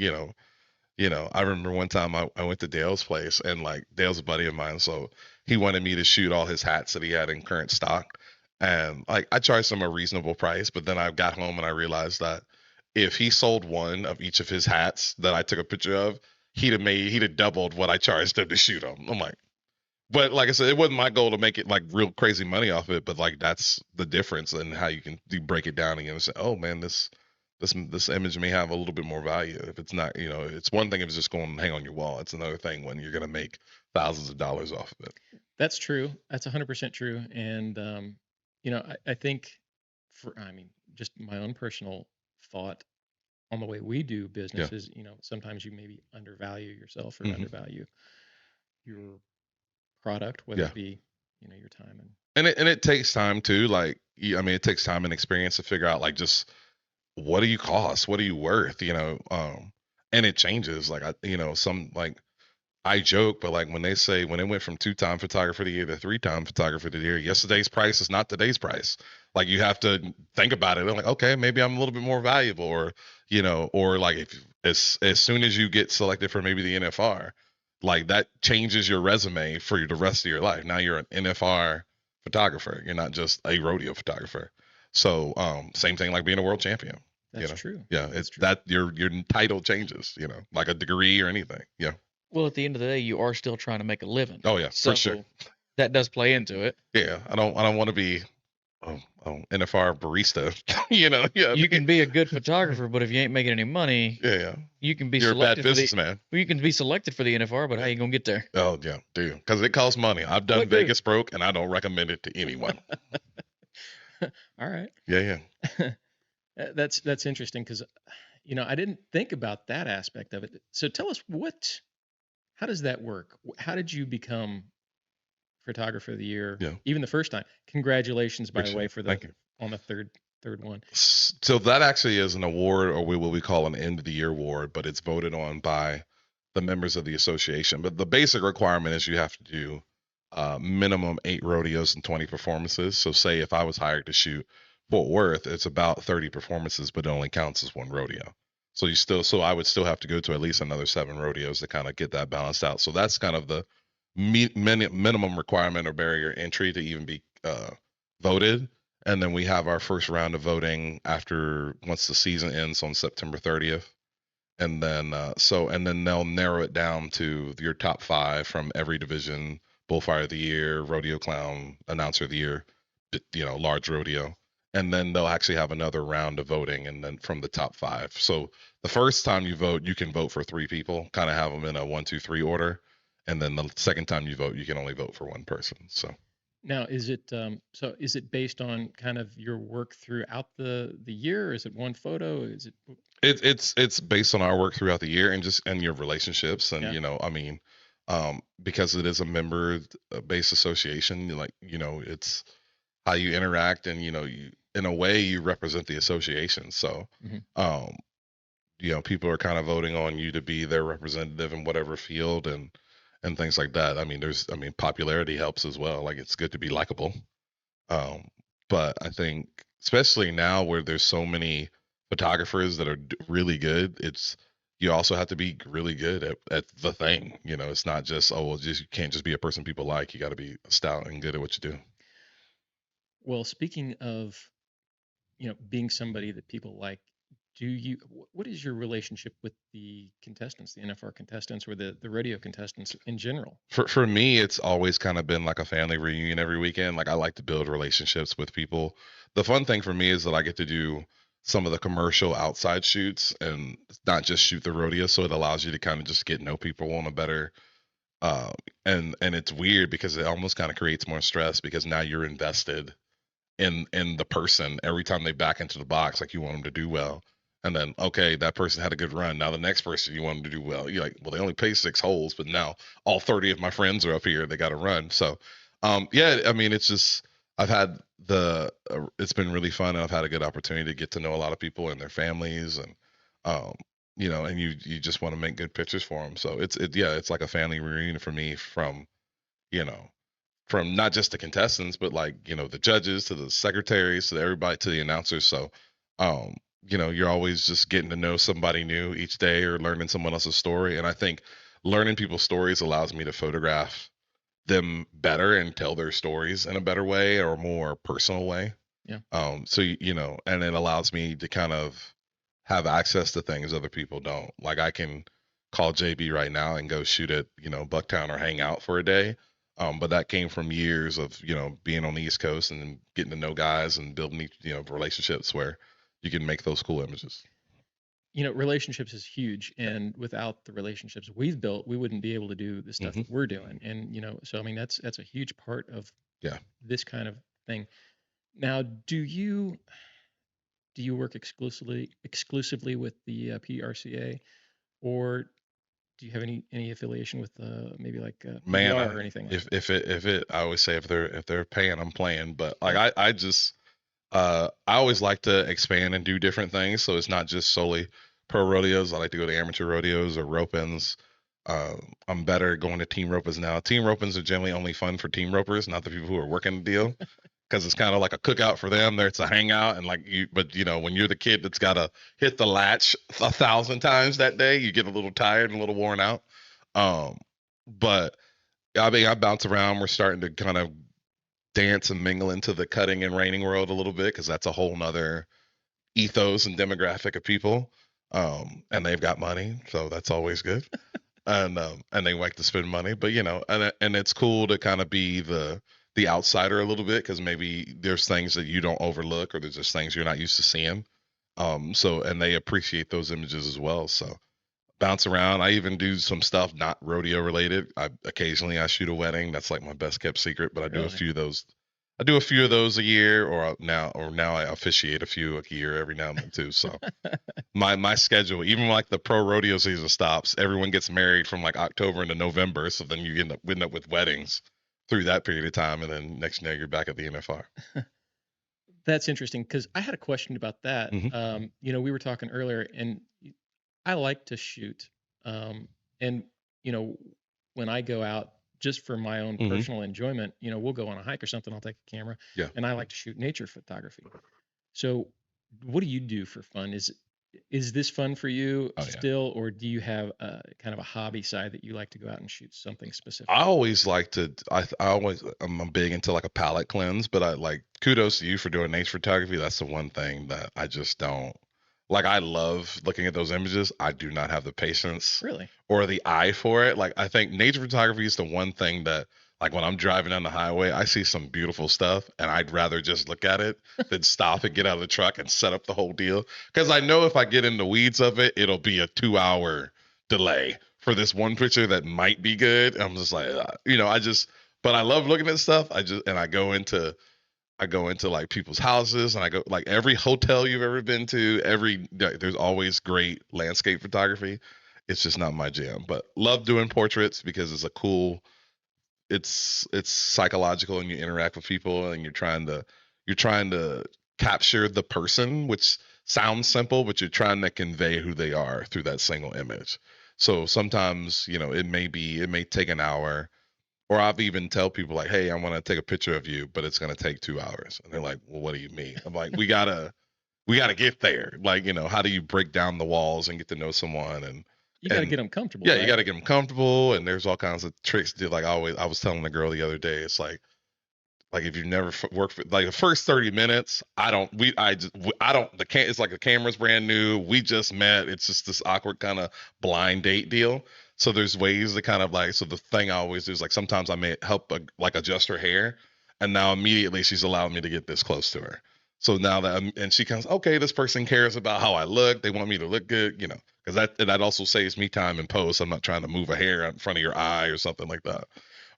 I remember one time I went to Dale's place, and like Dale's a buddy of mine, so he wanted me to shoot all his hats that he had in current stock, and like I charged him a reasonable price, but then I got home and I realized that if he sold one of each of his hats that I took a picture of, he'd have doubled what I charged him to shoot them. I'm like, but like I said, it wasn't my goal to make it like real crazy money off of it, but like that's the difference in how you can break it down again and say, oh man, this image may have a little bit more value. If it's not, it's one thing if it's just going to hang on your wall. It's another thing when you're going to make thousands of dollars off of it. That's true. That's 100% true. And, I think just my own personal thought on the way we do business is, sometimes you maybe undervalue yourself or Mhm. undervalue your product, whether it be, your time And it takes time too. Like, it takes time and experience to figure out like just what do you cost? What are you worth? And it changes. Like I joke, but like when it went from 2-time photographer of the year to 3-time photographer of the year, yesterday's price is not today's price. Like you have to think about it. I'm like, okay, maybe I'm a little bit more valuable, or like if as soon as you get selected for maybe the NFR, like that changes your resume for the rest of your life. Now you're an NFR photographer. You're not just a rodeo photographer. So same thing like being a world champion. That's true. Yeah, That's it's true. that your title changes, like a degree or anything. Yeah. Well, at the end of the day, you are still trying to make a living. Oh yeah, So for sure. that does play into it. Yeah, I don't want to be NFR barista. Yeah. You can be a good photographer, but if you ain't making any money, Yeah. you can be You're a bad selected for the businessman. you can be selected for the NFR, but how you gonna get there? Oh yeah, do because it costs money. I've done What do? Vegas broke, and I don't recommend it to anyone. All right. Yeah. That's interesting because, I didn't think about that aspect of it. So tell us how does that work? How did you become photographer of the year? Yeah, Even the first time. Congratulations, by the appreciate way, it. for Thank you. on the third one. So that actually is an award, or what we call an end of the year award, but it's voted on by the members of the association. But the basic requirement is you have to do minimum 8 rodeos and 20 performances. So say if I was hired to shoot Fort Worth, it's about 30 performances, but it only counts as one rodeo. So I would still have to go to at least another 7 rodeos to kind of get that balanced out. So that's kind of the minimum requirement or barrier entry to even be voted. And then we have our first round of voting once the season ends on September 30th. And then and then they'll narrow it down to your top 5 from every division: bullfighter of the year, rodeo clown, announcer of the year, large rodeo. And then they'll actually have another round of voting, and then from the top 5. So the first time you vote, you can vote for 3 people, kind of have them in a 1, 2, 3 order. And then the second time you vote, you can only vote for one person. So Now, is it based on kind of your work throughout the year? Or is it one photo? Is it? it's based on our work throughout the year and your relationships, and Yeah. because it is a member based association, it's how you interact, and you, in a way, you represent the association. So Mhm. people are kind of voting on you to be their representative in whatever field, and things like that. Popularity helps as well. Like, it's good to be likable. But I think, especially now where there's so many photographers that are really good, you also have to be really good at the thing. It's not just, you can't just be a person people like. You got to be stout and good at what you do. Well, speaking of, being somebody that people like, what is your relationship with the contestants, the NFR contestants, or the rodeo contestants in general? For me, it's always kind of been like a family reunion every weekend. Like, I like to build relationships with people. The fun thing for me is that I get to do some of the commercial outside shoots and not just shoot the rodeo. So it allows you to kind of just get to know people on a better, uh, and it's weird because it almost kind of creates more stress, because now you're invested in the person every time they back into the box. Like, you want them to do well. And then, okay, that person had a good run. Now the next person, you want them to do well. You're like, well, they only pay 6 holes, but now all 30 of my friends are up here. They got to run. So, it's just, it's been really fun, and I've had a good opportunity to get to know a lot of people and their families, and, and you just want to make good pictures for them. So it's like a family reunion for me, you know, from not just the contestants, but the judges, to the secretaries, to everybody, to the announcers. So, you're always just getting to know somebody new each day, or learning someone else's story. And I think learning people's stories allows me to photograph them better and tell their stories in a better way, or a more personal way. Yeah. And it allows me to kind of have access to things other people don't. Like, I can call JB right now and go shoot at, Bucktown, or hang out for a day. But that came from years of, being on the East Coast and then getting to know guys and building, relationships where you can make those cool images. Relationships is huge, and without the relationships we've built, we wouldn't be able to do the stuff that we're doing. And so that's a huge part of this kind of thing. Now, do you work exclusively with the PRCA, or do you have any affiliation with maybe like Man, PR or anything? I always say, if they're paying, I'm playing. But like, I always like to expand and do different things. So it's not just solely pro rodeos. I like to go to amateur rodeos or rope-ins. I'm better at going to team ropers now. Team ropers are generally only fun for team ropers, not the people who are working the deal, because it's kind of like a cookout for them. There, it's a hangout, and when you're the kid that's got to hit the latch 1,000 times that day, you get a little tired and a little worn out. But I bounce around. We're starting to kind of dance and mingle into the cutting and reining world a little bit, because that's a whole nother ethos and demographic of people. And they've got money, so that's always good. And they like to spend money, but and it's cool to kind of be the outsider a little bit, because maybe there's things that you don't overlook, or there's just things you're not used to seeing. And they appreciate those images as well. So bounce around. I even do some stuff not rodeo related. Occasionally I shoot a wedding. That's like my best kept secret, but I do a few of those I do a few of those a year, or now I officiate a few a year every now and then too. So my schedule, even when, like the pro rodeo season stops, everyone gets married from like October into November. So then you end up with weddings through that period of time, and then next year you're back at the NFR. That's interesting because I had a question about that. Mhm. You know, we were talking earlier, and I like to shoot. And you know, when I go out just for my own Mhm. personal enjoyment, you know, we'll go on a hike or something. I'll take a camera, Yeah. and I like to shoot nature photography. So, what do you do for fun? Is this fun for you Oh yeah. still, or do you have kind of a hobby side that you like to go out and shoot something specific? I always like to. I'm big into like a palette cleanse, but I like kudos to you for doing nature photography. That's the one thing that I just don't like. I love looking at those images. I do not have the patience Really? or the eye for it. Like I think nature photography is the one thing that like when I'm driving down the highway, I see some beautiful stuff and I'd rather just look at it than stop and get out of the truck and set up the whole deal. Because I know if I get in the weeds of it, it'll be a 2 hour delay for this one picture that might be good. I'm just like, but I love looking at stuff. I go into like people's houses and I go like every hotel you've ever been to, there's always great landscape photography. It's just not my jam, but love doing portraits because it's psychological and you interact with people and you're trying to capture the person, which sounds simple, but you're trying to convey who they are through that single image. So sometimes, it may take an hour, or I've even tell people like, hey, I want to take a picture of you, but it's going to take 2 hours. And they're like, well, what do you mean? I'm like, we gotta get there. Like, how do you break down the walls and get to know someone? And You got to get them comfortable. yeah, right? you got to get them comfortable. And there's all kinds of tricks to like, I was telling the girl the other day, it's like if you've never worked for like the first 30 minutes, it's like the camera's brand new. We just met. It's just this awkward kind of blind date deal. So there's ways to kind of like, so the thing I always do is like, sometimes I may help like adjust her hair. And now immediately she's allowed me to get this close to her. So now and she comes, okay, this person cares about how I look. They want me to look good, because that also saves me time in post. I'm not trying to move a hair in front of your eye or something like that.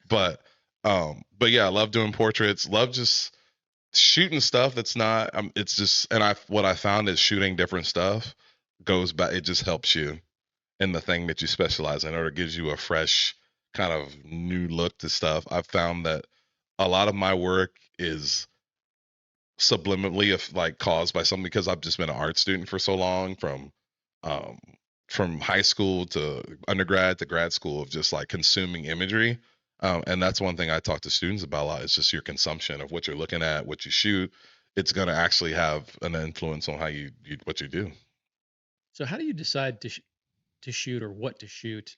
But yeah, I love doing portraits. Love just shooting stuff that's not. It's just, and what I found is shooting different stuff goes back. It just helps you in the thing that you specialize in, or it gives you a fresh kind of new look to stuff. I've found that a lot of my work is subliminally like caused by something because I've just been an art student for so long from high school to undergrad to grad school of just like consuming imagery. And that's one thing I talk to students about a lot. It's just your consumption of what you're looking at, what you shoot. It's going to actually have an influence on how what you do. So how do you decide to shoot or what to shoot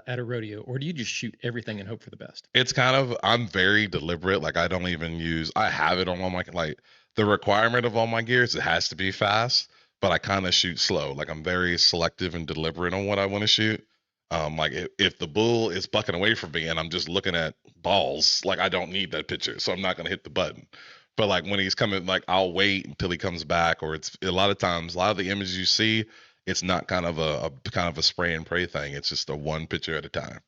at a rodeo, or do you just shoot everything and hope for the best? It's kind of, I'm very deliberate. Like I have it on all my, like the requirement of all my gears, it has to be fast, but I kind of shoot slow. Like I'm very selective and deliberate on what I want to shoot. Like if the bull is bucking away from me and I'm just looking at balls, like I don't need that picture, so I'm not gonna hit the button. But like when he's coming, like I'll wait until he comes back, or it's a lot of times, a lot of the images you see, it's not kind of a spray and pray thing. It's just a one picture at a time.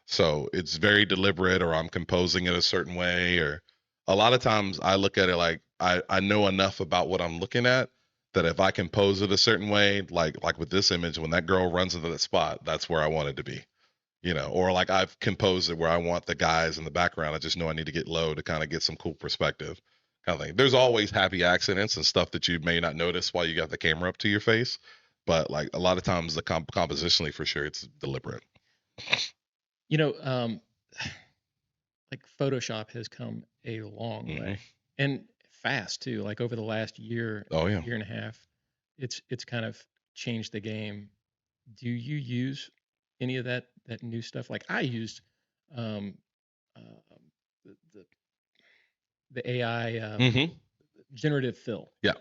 So it's very deliberate, or I'm composing it a certain way, or a lot of times I look at it like I know enough about what I'm looking at that if I compose it a certain way, like with this image, when that girl runs into that spot, that's where I want it to be, or like I've composed it where I want the guys in the background. I just know I need to get low to kind of get some cool perspective kind of thing. There's always happy accidents and stuff that you may not notice while you got the camera up to your face. But like a lot of times the compositionally for sure, it's deliberate. Like Photoshop has come a long way, and fast too. Like over the last year, year and a half, it's kind of changed the game. Do you use any of that new stuff? Like I used the AI generative fill. Yeah.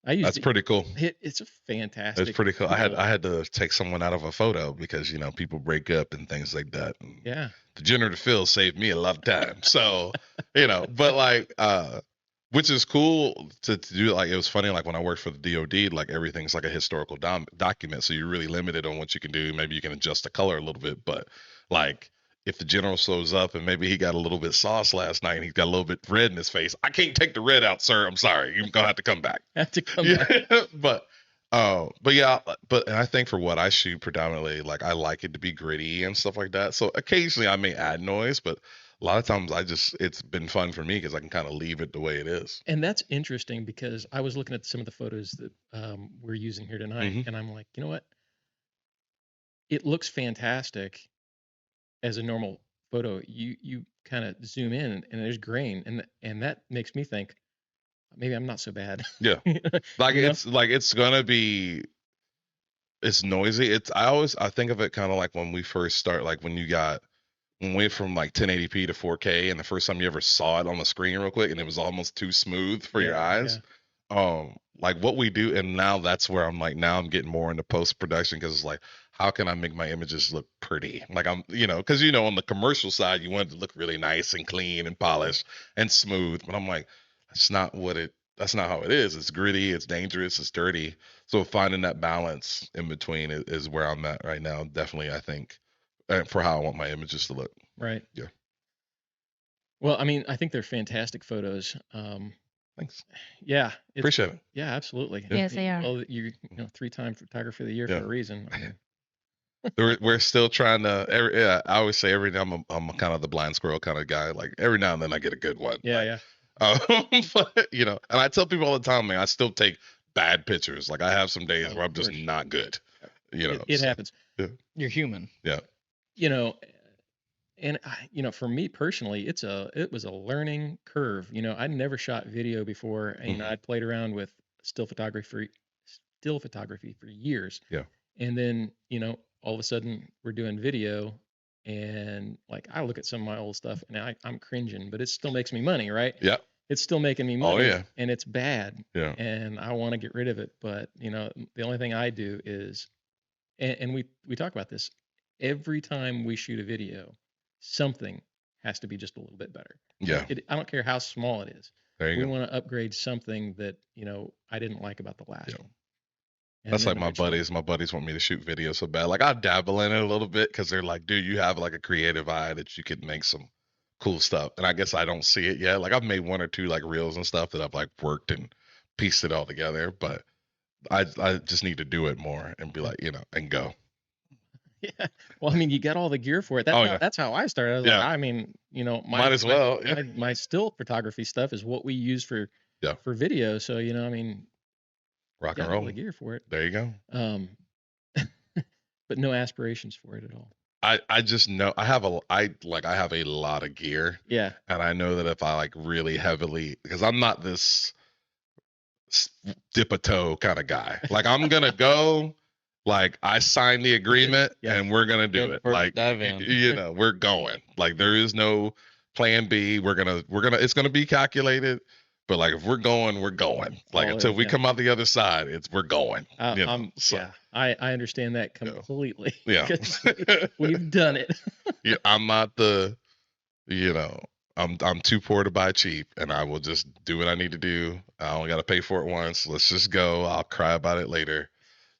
That's pretty cool. It's a fantastic. It's pretty cool. I had to take someone out of a photo because people break up and things like that. And yeah. The generative fill saved me a lot of time. So, but like which is cool to do. Like it was funny, like when I worked for the DoD, like everything's like a historical document. So you're really limited on what you can do. Maybe you can adjust the color a little bit, but like if the general shows up and maybe he got a little bit sauce last night and he's got a little bit red in his face, I can't take the red out, sir. I'm sorry. You're gonna have to come back. Have to come back. But yeah, and I think for what I shoot predominantly, like I like it to be gritty and stuff like that. So occasionally I may add noise, but a lot of times it's been fun for me because I can kind of leave it the way it is. And that's interesting because I was looking at some of the photos that we're using here tonight, and I'm like, you know what? It looks fantastic as a normal photo. You kind of zoom in and there's grain, and that makes me think maybe I'm not so bad. Yeah, like it's gonna be. It's noisy. I think of it kind of like when we first start, like when we went from like 1080p to 4K, and the first time you ever saw it on the screen real quick, and it was almost too smooth for your eyes. Like what we do, and now that's where I'm like, now I'm getting more into post production because it's like, how can I make my images look pretty? Like because on the commercial side, you want it to look really nice and clean and polished and smooth, but I'm like, that's not how it is. It's gritty, it's dangerous, it's dirty. So finding that balance in between is where I'm at right now. Definitely, I think, for how I want my images to look. Right. Yeah. Well, I mean, I think they're fantastic photos. Thanks. Yeah. Appreciate it. Yeah, absolutely. Yes, they are. Well, you 3-time photographer of the year for a reason. I mean, We're still trying to. I always say every now I'm kind of the blind squirrel kind of guy. Like every now and then I get a good one. Yeah. But, and I tell people all the time, man, I still take bad pictures. Like I have some days where I'm just not good. It happens. Yeah. You're human. Yeah. And for me personally, it was a learning curve. I'd never shot video before, and I'd played around with still photography for years. Yeah. And then, all of a sudden we're doing video, and like I look at some of my old stuff and I'm cringing, but it still makes me money, right? Yeah. It's still making me money. Oh, yeah. And it's bad. Yeah. And I want to get rid of it. But, the only thing I do is, and we talk about this, every time we shoot a video, something has to be just a little bit better. Yeah. I don't care how small it is. There you We go. want to upgrade something that, I didn't like about the last one. And That's then like my eventually- buddies. My buddies want me to shoot video so bad. Like I dabble in it a little bit because they're like, dude, you have like a creative eye that you could make some cool stuff. And I guess I don't see it yet. Like I've made 1 or 2 like reels and stuff that I've like worked and pieced it all together. But I just need to do it more and be like, and go. Yeah. Well, I mean, you got all the gear for it. That's how I started. I was like, I mean, might as well. Yeah. My still photography stuff is what we use for video. So, I mean, Rock and got all roll. the gear for it. There you go. But no aspirations for it at all. I just know I have a lot of gear. Yeah. And I know that if I like really heavily, because I'm not this dip a toe kind of guy. Like I'm gonna go, like I signed the agreement and we're gonna do it. Like dive in. We're going. Like there is no plan B. We're gonna it's gonna be calculated. But like if we're going, we're going. Like until we come out the other side, we're going. I understand that completely. Yeah. We've done it. Yeah, I'm not the, I'm too poor to buy cheap, and I will just do what I need to do. I only got to pay for it once. Let's just go. I'll cry about it later.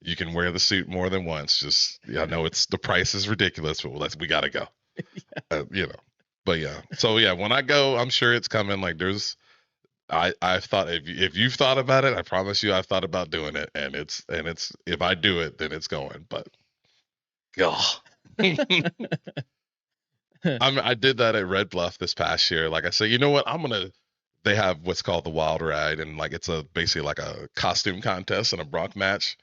You can wear the suit more than once. Just I know the price is ridiculous, but we gotta go. But yeah. So yeah, when I go, I'm sure it's coming. Like I've thought if you've thought about it, I promise you I've thought about doing it, and it's if I do it, then it's going. But I did that at Red Bluff this past year. Like I said, you know what? They have what's called the Wild Ride, and like it's basically like a costume contest and a bronc match,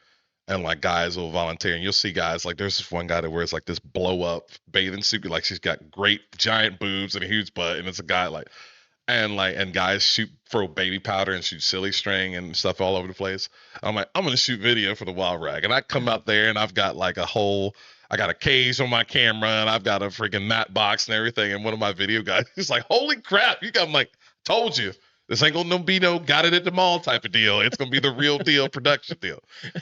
and like guys will volunteer, and you'll see guys like there's this one guy that wears like this blow up bathing suit, like she's got great giant boobs and a huge butt, and it's a guy like. And guys throw baby powder and shoot silly string and stuff all over the place. I'm like, I'm gonna shoot video for the Wild Rag, and I come out there and I've got like I got a cage on my camera and I've got a freaking matte box and everything. And one of my video guys, he's like, "Holy crap!" I'm like, "Told you, this ain't gonna be no got it at the mall type of deal. It's gonna be the real deal production deal."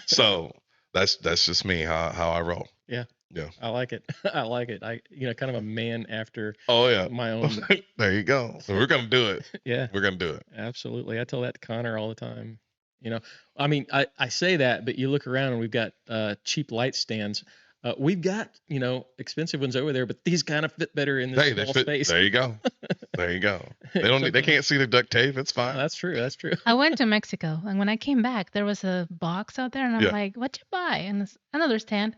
So that's just me how I roll. Yeah. Yeah. I like it. I like it. Kind of a man after my own. There you go. So we're going to do it. Yeah. We're going to do it. Absolutely. I tell that to Connor all the time. I mean, I say that, but you look around and we've got cheap light stands. We've got, expensive ones over there, but these kind of fit better in this Hey, they small fit. space. There you go. There you go. They can't see the duct tape. It's fine. That's true. That's true. I went to Mexico, and when I came back, there was a box out there, and I'm Yeah. like, "What'd you buy?" And it's another stand,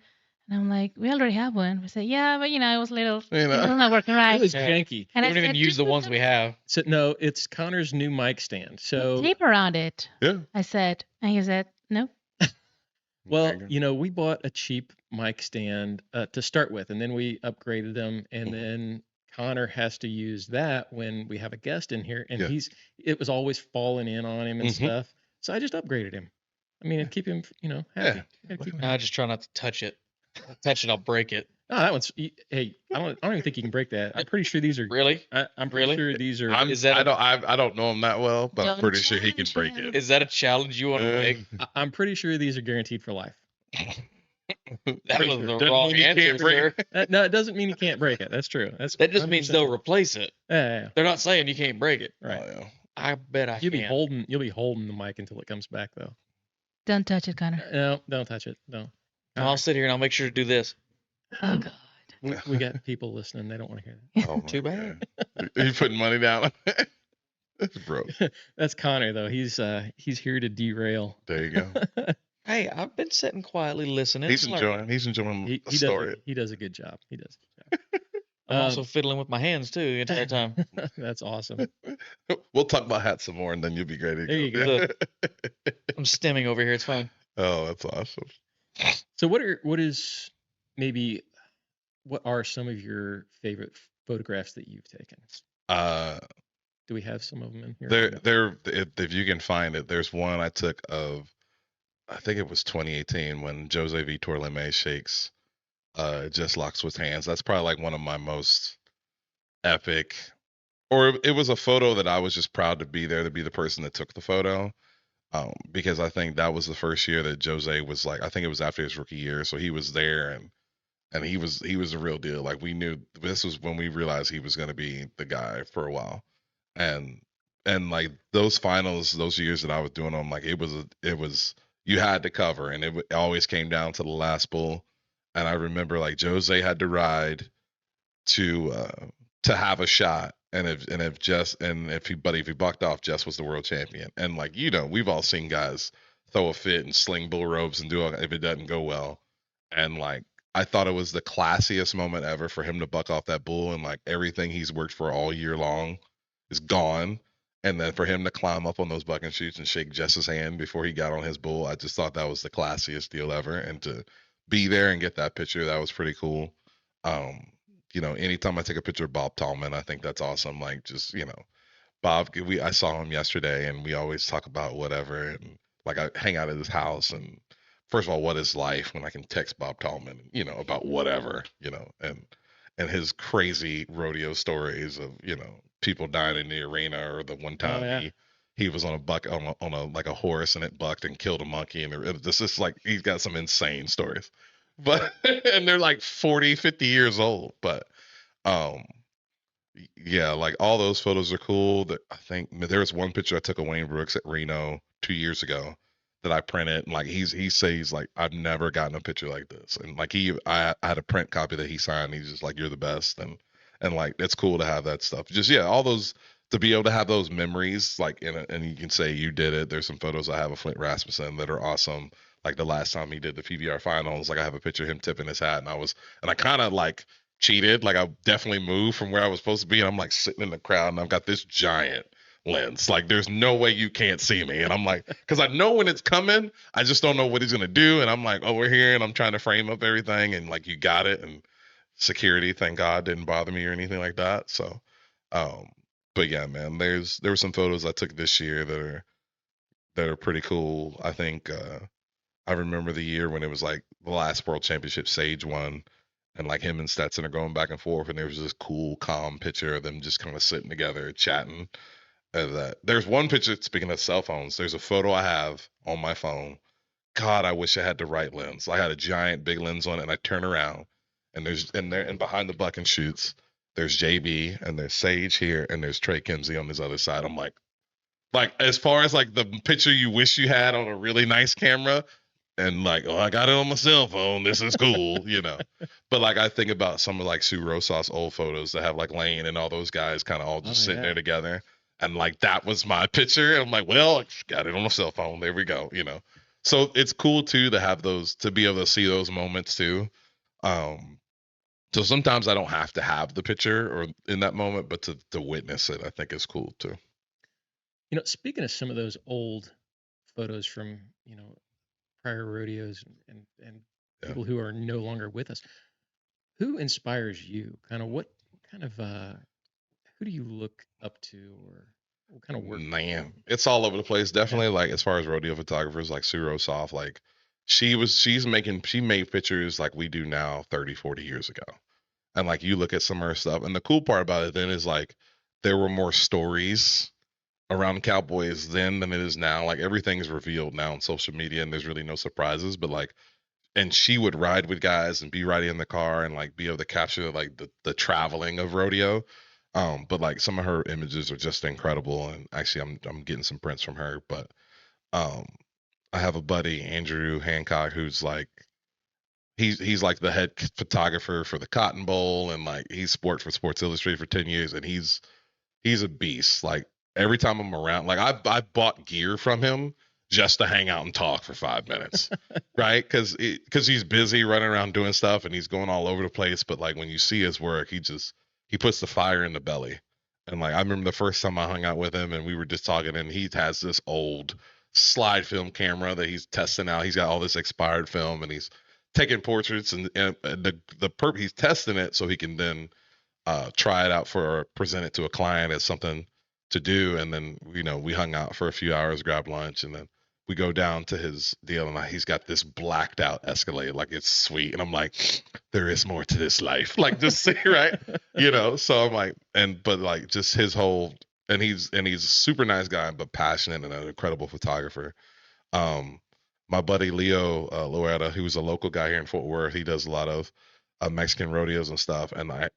and I'm like, "We already have one." We said, "Yeah, but it was little, You know. it was not working It right." was Yeah. janky. And We I don't even said, use "Just the put ones some we have. So no, it's Connor's new mic stand. So tape around it." Yeah. I said, and he said, "No." well, There you we bought a cheap mic stand to start with, and then we upgraded them, and Mhm. then Connor has to use that when we have a guest in here, and Yeah. it was always falling in on him and Mhm. stuff. So I just upgraded him. I mean, it'd keep him, happy. Yeah. You gotta keep him I just try not to touch it. If I touch it, I'll break it. Oh, that one's. Hey, I don't even think you can break that. I'm pretty sure these are. Really? I'm pretty Really? sure these are. Is that I don't know him that well, but I'm Don't pretty sure he can challenge break him. it. Is that a challenge you want to Uh, make? I'm pretty sure these are guaranteed for life. That was the Doesn't wrong mean you answer, can't break sir. No, it doesn't mean you can't break it. That's true. That just means 100%. they'll replace it. Yeah. They're not saying you can't break it. Right. Oh, yeah. I bet I You'll can. be holding the mic until it comes back, though. Don't touch it, Connor. No, don't touch it. No. I'll sit here and I'll make sure to do this. Oh God. We got people listening. They don't want to hear that. Oh, my Too bad. God. Are you putting money down? That's broke. That's Connor, though. He's here to derail. There you go. Hey, I've been sitting quietly listening. He's and learning. enjoying He the story. does a good job. He does. I'm also fiddling with my hands too the entire time. That's awesome. We'll talk about hats some more, and then you'll be ready. There you go. I'm stemming over here. It's fine. Oh, that's awesome. So what are some of your favorite photographs that you've taken? Do we have some of them in here? If you can find it, there's one I took of, I think it was 2018 when Jose Vitor Leme shakes Just Locks with Hands. That's probably like one of my most epic, or it was a photo that I was just proud to be there, to be the person that took the photo. Because I think that was the first year that Jose was like, I think it was after his rookie year. So he was there and he was the real deal. Like we knew this was when we realized he was going to be the guy for a while. And like those finals, those years that I was doing them, like it was, you had to cover, and it always came down to the last bull. And I remember like Jose had to ride to have a shot. And if he bucked off, Jess was the world champion. And like, we've all seen guys throw a fit and sling bull ropes and do it if it doesn't go well. And like, I thought it was the classiest moment ever for him to buck off that bull, and like everything he's worked for all year long is gone. And then for him to climb up on those bucking chutes and shake Jess's hand before he got on his bull, I just thought that was the classiest deal ever. And to be there and get that picture, that was pretty cool. Anytime I take a picture of Bob Tallman, I think that's awesome. Like, just, Bob, I saw him yesterday, and we always talk about whatever. And like, I hang out at his house, and first of all, what is life when I can text Bob Tallman, about whatever, and his crazy rodeo stories of, people dying in the arena, or the one time he was on a horse and it bucked and killed a monkey. And it's just like, he's got some insane stories, but, and they're like 40, 50 years old. But, yeah, like all those photos are cool. That I think there was one picture I took of Wayne Brooks at Reno 2 years ago that I printed. And like, he says like, I've never gotten a picture like this. And like I had a print copy that he signed. He's just like, you're the best. And like, it's cool to have that stuff. Just, yeah, all those, to be able to have those memories, like, and you can say you did it. There's some photos I have of Flint Rasmussen that are awesome. Like the last time he did the PBR finals, like I have a picture of him tipping his hat, and I kind of like cheated. Like I definitely moved from where I was supposed to be. And I'm like sitting in the crowd, and I've got this giant lens. Like there's no way you can't see me. And I'm like, cause I know when it's coming, I just don't know what he's going to do. And I'm like, oh, we're here, and I'm trying to frame up everything. And like, you got it. And security, thank God, didn't bother me or anything like that. So, but yeah, man, there were some photos I took this year that are pretty cool. I think, I remember the year when it was like the last World Championship Sage won, and like him and Stetson are going back and forth, and there was this cool, calm picture of them just kind of sitting together, chatting. There's one picture, speaking of cell phones, there's a photo I have on my phone. God, I wish I had the right lens. I had a giant big lens on it, and I turn around, and and behind the buck and shoots, there's JB, and there's Sage here, and there's Trey Kimsey on this other side. I'm like as far as like the picture you wish you had on a really nice camera, and like, oh, I got it on my cell phone. This is cool, you know. But like I think about some of like Sue Rosas' old photos that have like Lane and all those guys kind of all just sitting there together. And like that was my picture. And I'm like, well, I got it on my cell phone. There we go, you know. So it's cool too to have those, to be able to see those moments too. So sometimes I don't have to have the picture or in that moment, but to witness it, I think is cool too. You know, speaking of some of those old photos from, you know, prior rodeos and Yeah. people who are no longer with us, who inspires you? Kind of what kind of who do you look up to, or what kind of work? Man, it's all over the place. Definitely, like as far as rodeo photographers, like Sue Rosoff, like she made pictures like we do now 30, 40 years ago. And like you look at some of her stuff, and the cool part about it then is like there were more stories around cowboys then than it is now. Like everything's revealed now on social media, and there's really no surprises. But like, and she would ride with guys and be riding in the car and like be able to capture like the traveling of rodeo. But like some of her images are just incredible, and actually I'm getting some prints from her. But um, I have a buddy, Andrew Hancock, who's like he's like the head photographer for the Cotton Bowl, and like he's for Sports Illustrated for 10 years, and he's a beast. Like every time I'm around, like I bought gear from him just to hang out and talk for 5 minutes, right? Because he's busy running around doing stuff and he's going all over the place. But like when you see his work, he puts the fire in the belly. And like I remember the first time I hung out with him and we were just talking, and he has this old slide film camera that he's testing out. He's got all this expired film and he's taking portraits, and he's testing it so he can then try it out for, present it to a client as something to do. And then, you know, we hung out for a few hours, grabbed lunch, and then we go down to his deal, and he's got this blacked out Escalade, like it's sweet. And I'm like, there is more to this life. Like just see, right. You know, so I'm like, but like just his whole, and he's a super nice guy, but passionate and an incredible photographer. My buddy Leo Loera, who's a local guy here in Fort Worth, he does a lot of Mexican rodeos and stuff. And I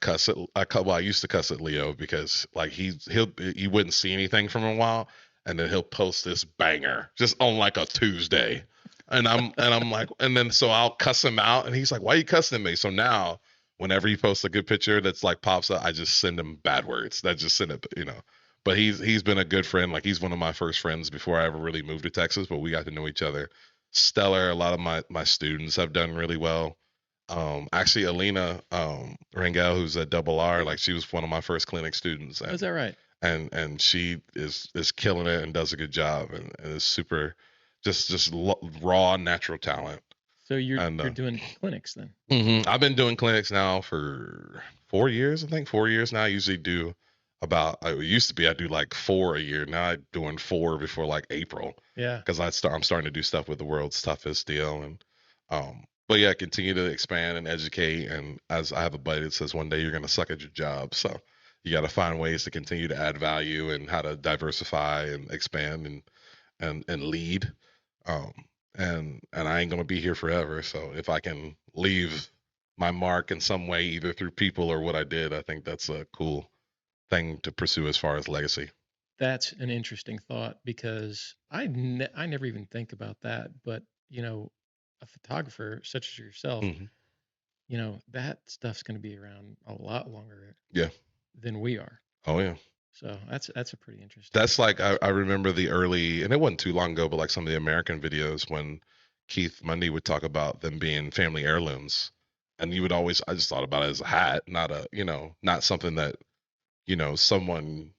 cuss at, well, I used to cuss at Leo because like you wouldn't see anything from him a while, and then he'll post this banger just on like a Tuesday, and I'm like, and then so I'll cuss him out, and he's like, why are you cussing me? So now whenever he posts a good picture that's like pops up, I just send him bad words. That just send it, you know. But he's been a good friend. Like he's one of my first friends before I ever really moved to Texas, but we got to know each other. Stellar. A lot of my students have done really well. Actually Alina Rangel, who's at Double R, like she was one of my first clinic students. Is that right? And she is killing it and does a good job, and is super just raw natural talent. So you're doing clinics then? I've been doing clinics now for 4 years. I think 4 years now. I usually do it used to be I do like 4 a year. Now I'm doing 4 before like April. Yeah. Because I'm starting to do stuff with the World's Toughest Deal, and but yeah, continue to expand and educate. And as I have a buddy that says one day you're gonna suck at your job, so you got to find ways to continue to add value and how to diversify and expand and lead. And I ain't gonna be here forever, so if I can leave my mark in some way, either through people or what I did, I think that's a cool thing to pursue as far as legacy. That's an interesting thought, because I never even think about that. But you know, a photographer such as yourself, you know, that stuff's going to be around a lot longer than we are. Oh yeah. So that's a pretty interesting. That's like I remember the early, and it wasn't too long ago, but like some of the American videos when Keith Mundy would talk about them being family heirlooms, and you would always, I just thought about it as a hat, not a, you know, not something that, you know, someone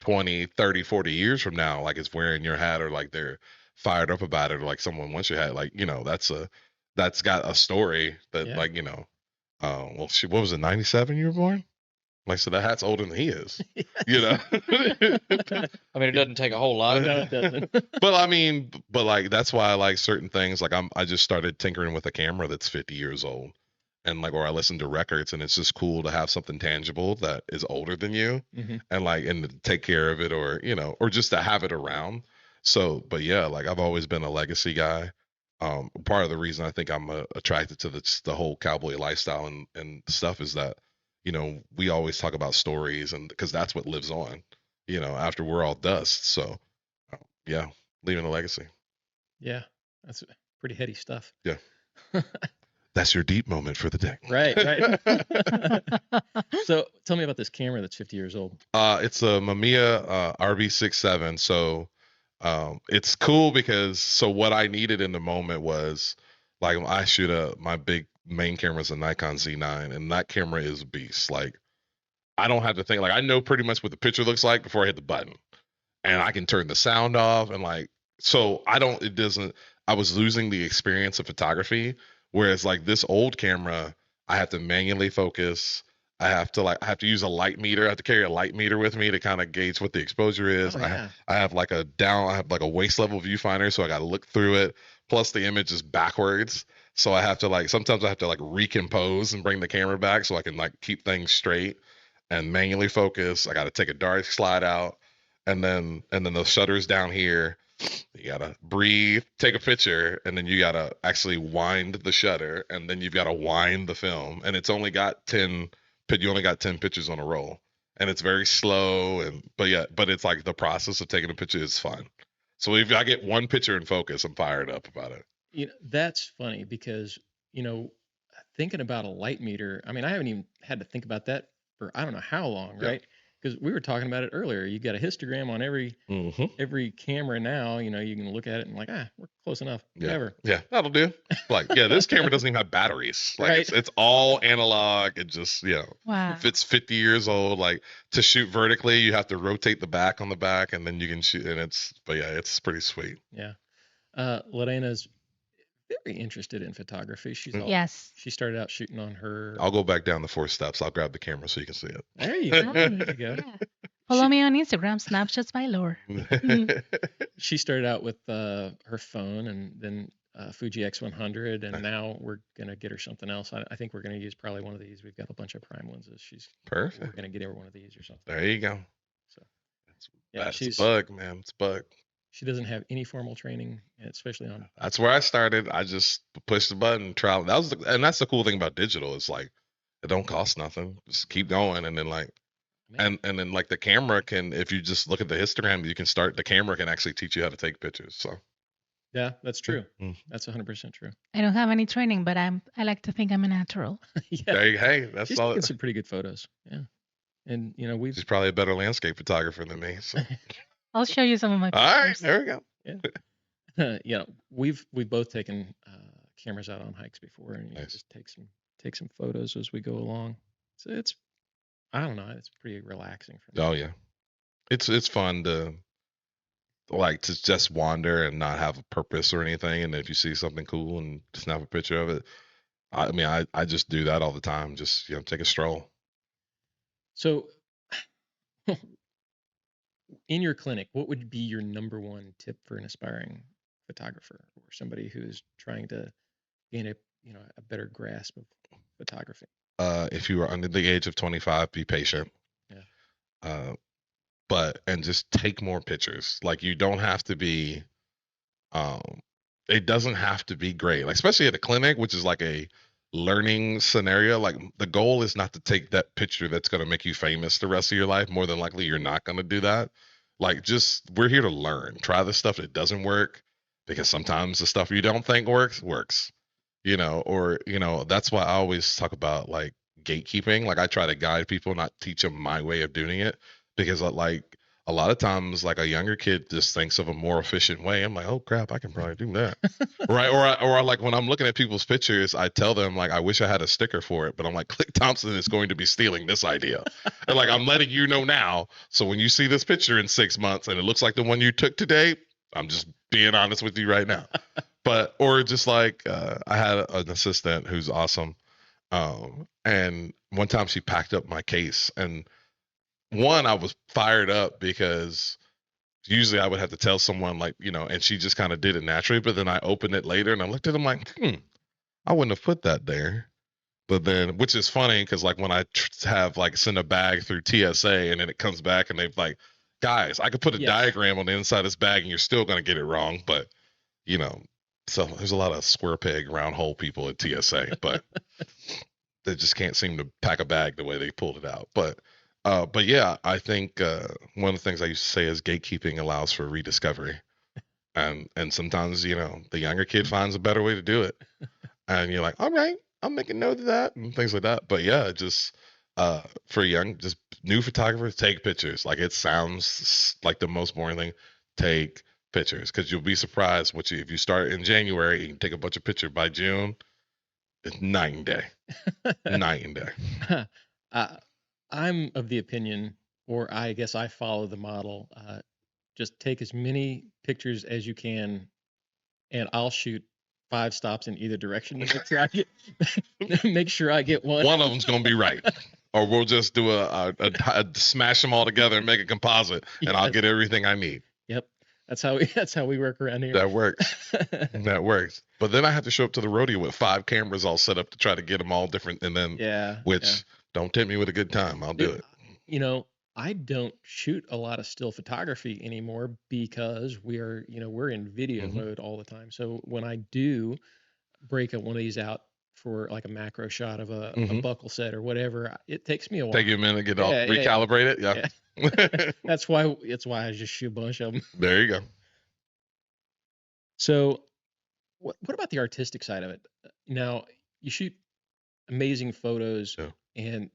20, 30, 40 years from now like is wearing your hat, or like they're fired up about it, or like someone wants your hat. Like, you know, that's got a story that like, you know, well, what was it, 97 you were born? Like, so that hat's older than he is, you know? I mean, it doesn't take a whole lot. No, it doesn't. But I mean, but like, that's why I like certain things. Like I just started tinkering with a camera that's 50 years old, and like, or I listen to records, and it's just cool to have something tangible that is older than you, and like, and to take care of it, or, you know, or just to have it around. So, but yeah, like I've always been a legacy guy. Part of the reason I think I'm attracted to the whole cowboy lifestyle and stuff is that, you know, we always talk about stories, and because that's what lives on, you know, after we're all dust. So yeah, leaving a legacy. Yeah, that's pretty heady stuff. Yeah. That's your deep moment for the day. Right. So tell me about this camera that's 50 years old. It's a Mamiya RB67. So it's cool because what I needed in the moment was like I shoot my big main camera is a Nikon Z9, and that camera is a beast. Like I don't have to think, like I know pretty much what the picture looks like before I hit the button, and I can turn the sound off, and like so I was losing the experience of photography, whereas like this old camera I have to manually focus. I have to use a light meter. I have to carry a light meter with me to kind of gauge what the exposure is. Oh, yeah. I have like a waist level viewfinder, so I got to look through it. Plus the image is backwards, so I have to sometimes I have to recompose and bring the camera back so I can keep things straight and manually focus. I got to take a dark slide out, and then the shutter's down here. You gotta breathe, take a picture, and then you gotta actually wind the shutter, and then you've got to wind the film, and it's only got 10. You only got 10 pictures on a roll, and it's very slow, but it's like the process of taking a picture is fun. So if I get one picture in focus, I'm fired up about it. That's funny because thinking about a light meter, I mean, I haven't even had to think about that for I don't know how long, right? Because we were talking about it earlier. You got a histogram on every camera now. You can look at it and we're close enough. Whatever. Yeah, that'll do. This camera doesn't even have batteries. Right. It's all analog. It just Wow. if it's 50 years old, to shoot vertically, you have to rotate the back on the back, and then you can shoot. And it's pretty sweet. Yeah. Lorena's very interested in photography. Yes. She started out shooting on her. I'll go back down the 4 steps. I'll grab the camera so you can see it. There you go. There you go. Yeah. Follow me on Instagram, Snapshots by Lore. She started out with her phone, and then Fuji X100, and now we're gonna get her something else. I think we're gonna use probably one of these. We've got a bunch of prime lenses. Perfect. We're gonna get her one of these or something. There you go. So That's bug, man. It's bug. She doesn't have any formal training, and especially on. That's where I started. I just pushed the button, trial. And that's the cool thing about digital. It's it don't cost nothing. Just keep going, and then and then the camera can, if you just look at the histogram, the camera can actually teach you how to take pictures. So. Yeah, that's true. That's 100% true. I don't have any training, but I like to think I'm a natural. Yeah. That's She's all. taking some pretty good photos. Yeah, and She's probably a better landscape photographer than me. So. I'll show you some of my pictures. All right, there we go. Yeah. We've both taken cameras out on hikes before, and nice. Just take some photos as we go along. So it's pretty relaxing for me. Oh yeah, it's fun to just wander and not have a purpose or anything, and if you see something cool and snap a picture of it. I mean, I just do that all the time. Just take a stroll. So. In your clinic, what would be your number one tip for an aspiring photographer or somebody who's trying to gain a better grasp of photography? If you are under the age of 25, be patient. Yeah. And just take more pictures. You don't have to be. It doesn't have to be great. Especially at a clinic, which is a learning scenario. The goal is not to take that picture that's going to make you famous the rest of your life. More than likely you're not going to do that. We're here to learn. Try the stuff that doesn't work, because sometimes the stuff you don't think works. That's why I always talk about gatekeeping. I try to guide people, not teach them my way of doing it, because a lot of times a younger kid just thinks of a more efficient way. I'm oh crap, I can probably do that. Right. Or when I'm looking at people's pictures, I tell them I wish I had a sticker for it, but I'm Click Thompson is going to be stealing this idea. And I'm letting you know now. So when you see this picture in 6 months and it looks like the one you took today, I'm just being honest with you right now. Or just I had an assistant who's awesome. And one time she packed up my case, and I was fired up because usually I would have to tell someone and she just kind of did it naturally. But then I opened it later and I looked at them I wouldn't have put that there. But then, which is funny because when I have send a bag through TSA and then it comes back and they've guys, I could put a diagram on the inside of this bag and you're still going to get it wrong. But, so there's a lot of square peg, round hole people at TSA, but they just can't seem to pack a bag the way they pulled it out. But yeah, I think one of the things I used to say is gatekeeping allows for rediscovery. And sometimes, you know, the younger kid finds a better way to do it. And you're like, all right, I'll make a note of that and things like that. But yeah, just for just new photographers, take pictures. Like, it sounds like the most boring thing. Take pictures, because you'll be surprised if you start in January, you can take a bunch of pictures. By June, it's night and day. Night and day. I'm of the opinion, or I guess I follow the model. Just take as many pictures as you can, and I'll shoot 5 stops in either direction to make sure I get make sure I get one. One of them's gonna be right, or we'll just do a smash them all together and make a composite, and I'll get everything I need. Yep, that's how we work around here. That works. That works. But then I have to show up to the rodeo with 5 cameras all set up to try to get them all different, and then don't tempt me with a good time. I'll do it. You know, I don't shoot a lot of still photography anymore because we're in video mode all the time. So when I do break one of these out for like a macro shot of a buckle set or whatever, it takes me a while. Take you a minute to get recalibrate it. Yeah. That's why I just shoot a bunch of them. There you go. So what about the artistic side of it? Now, you shoot amazing photos, and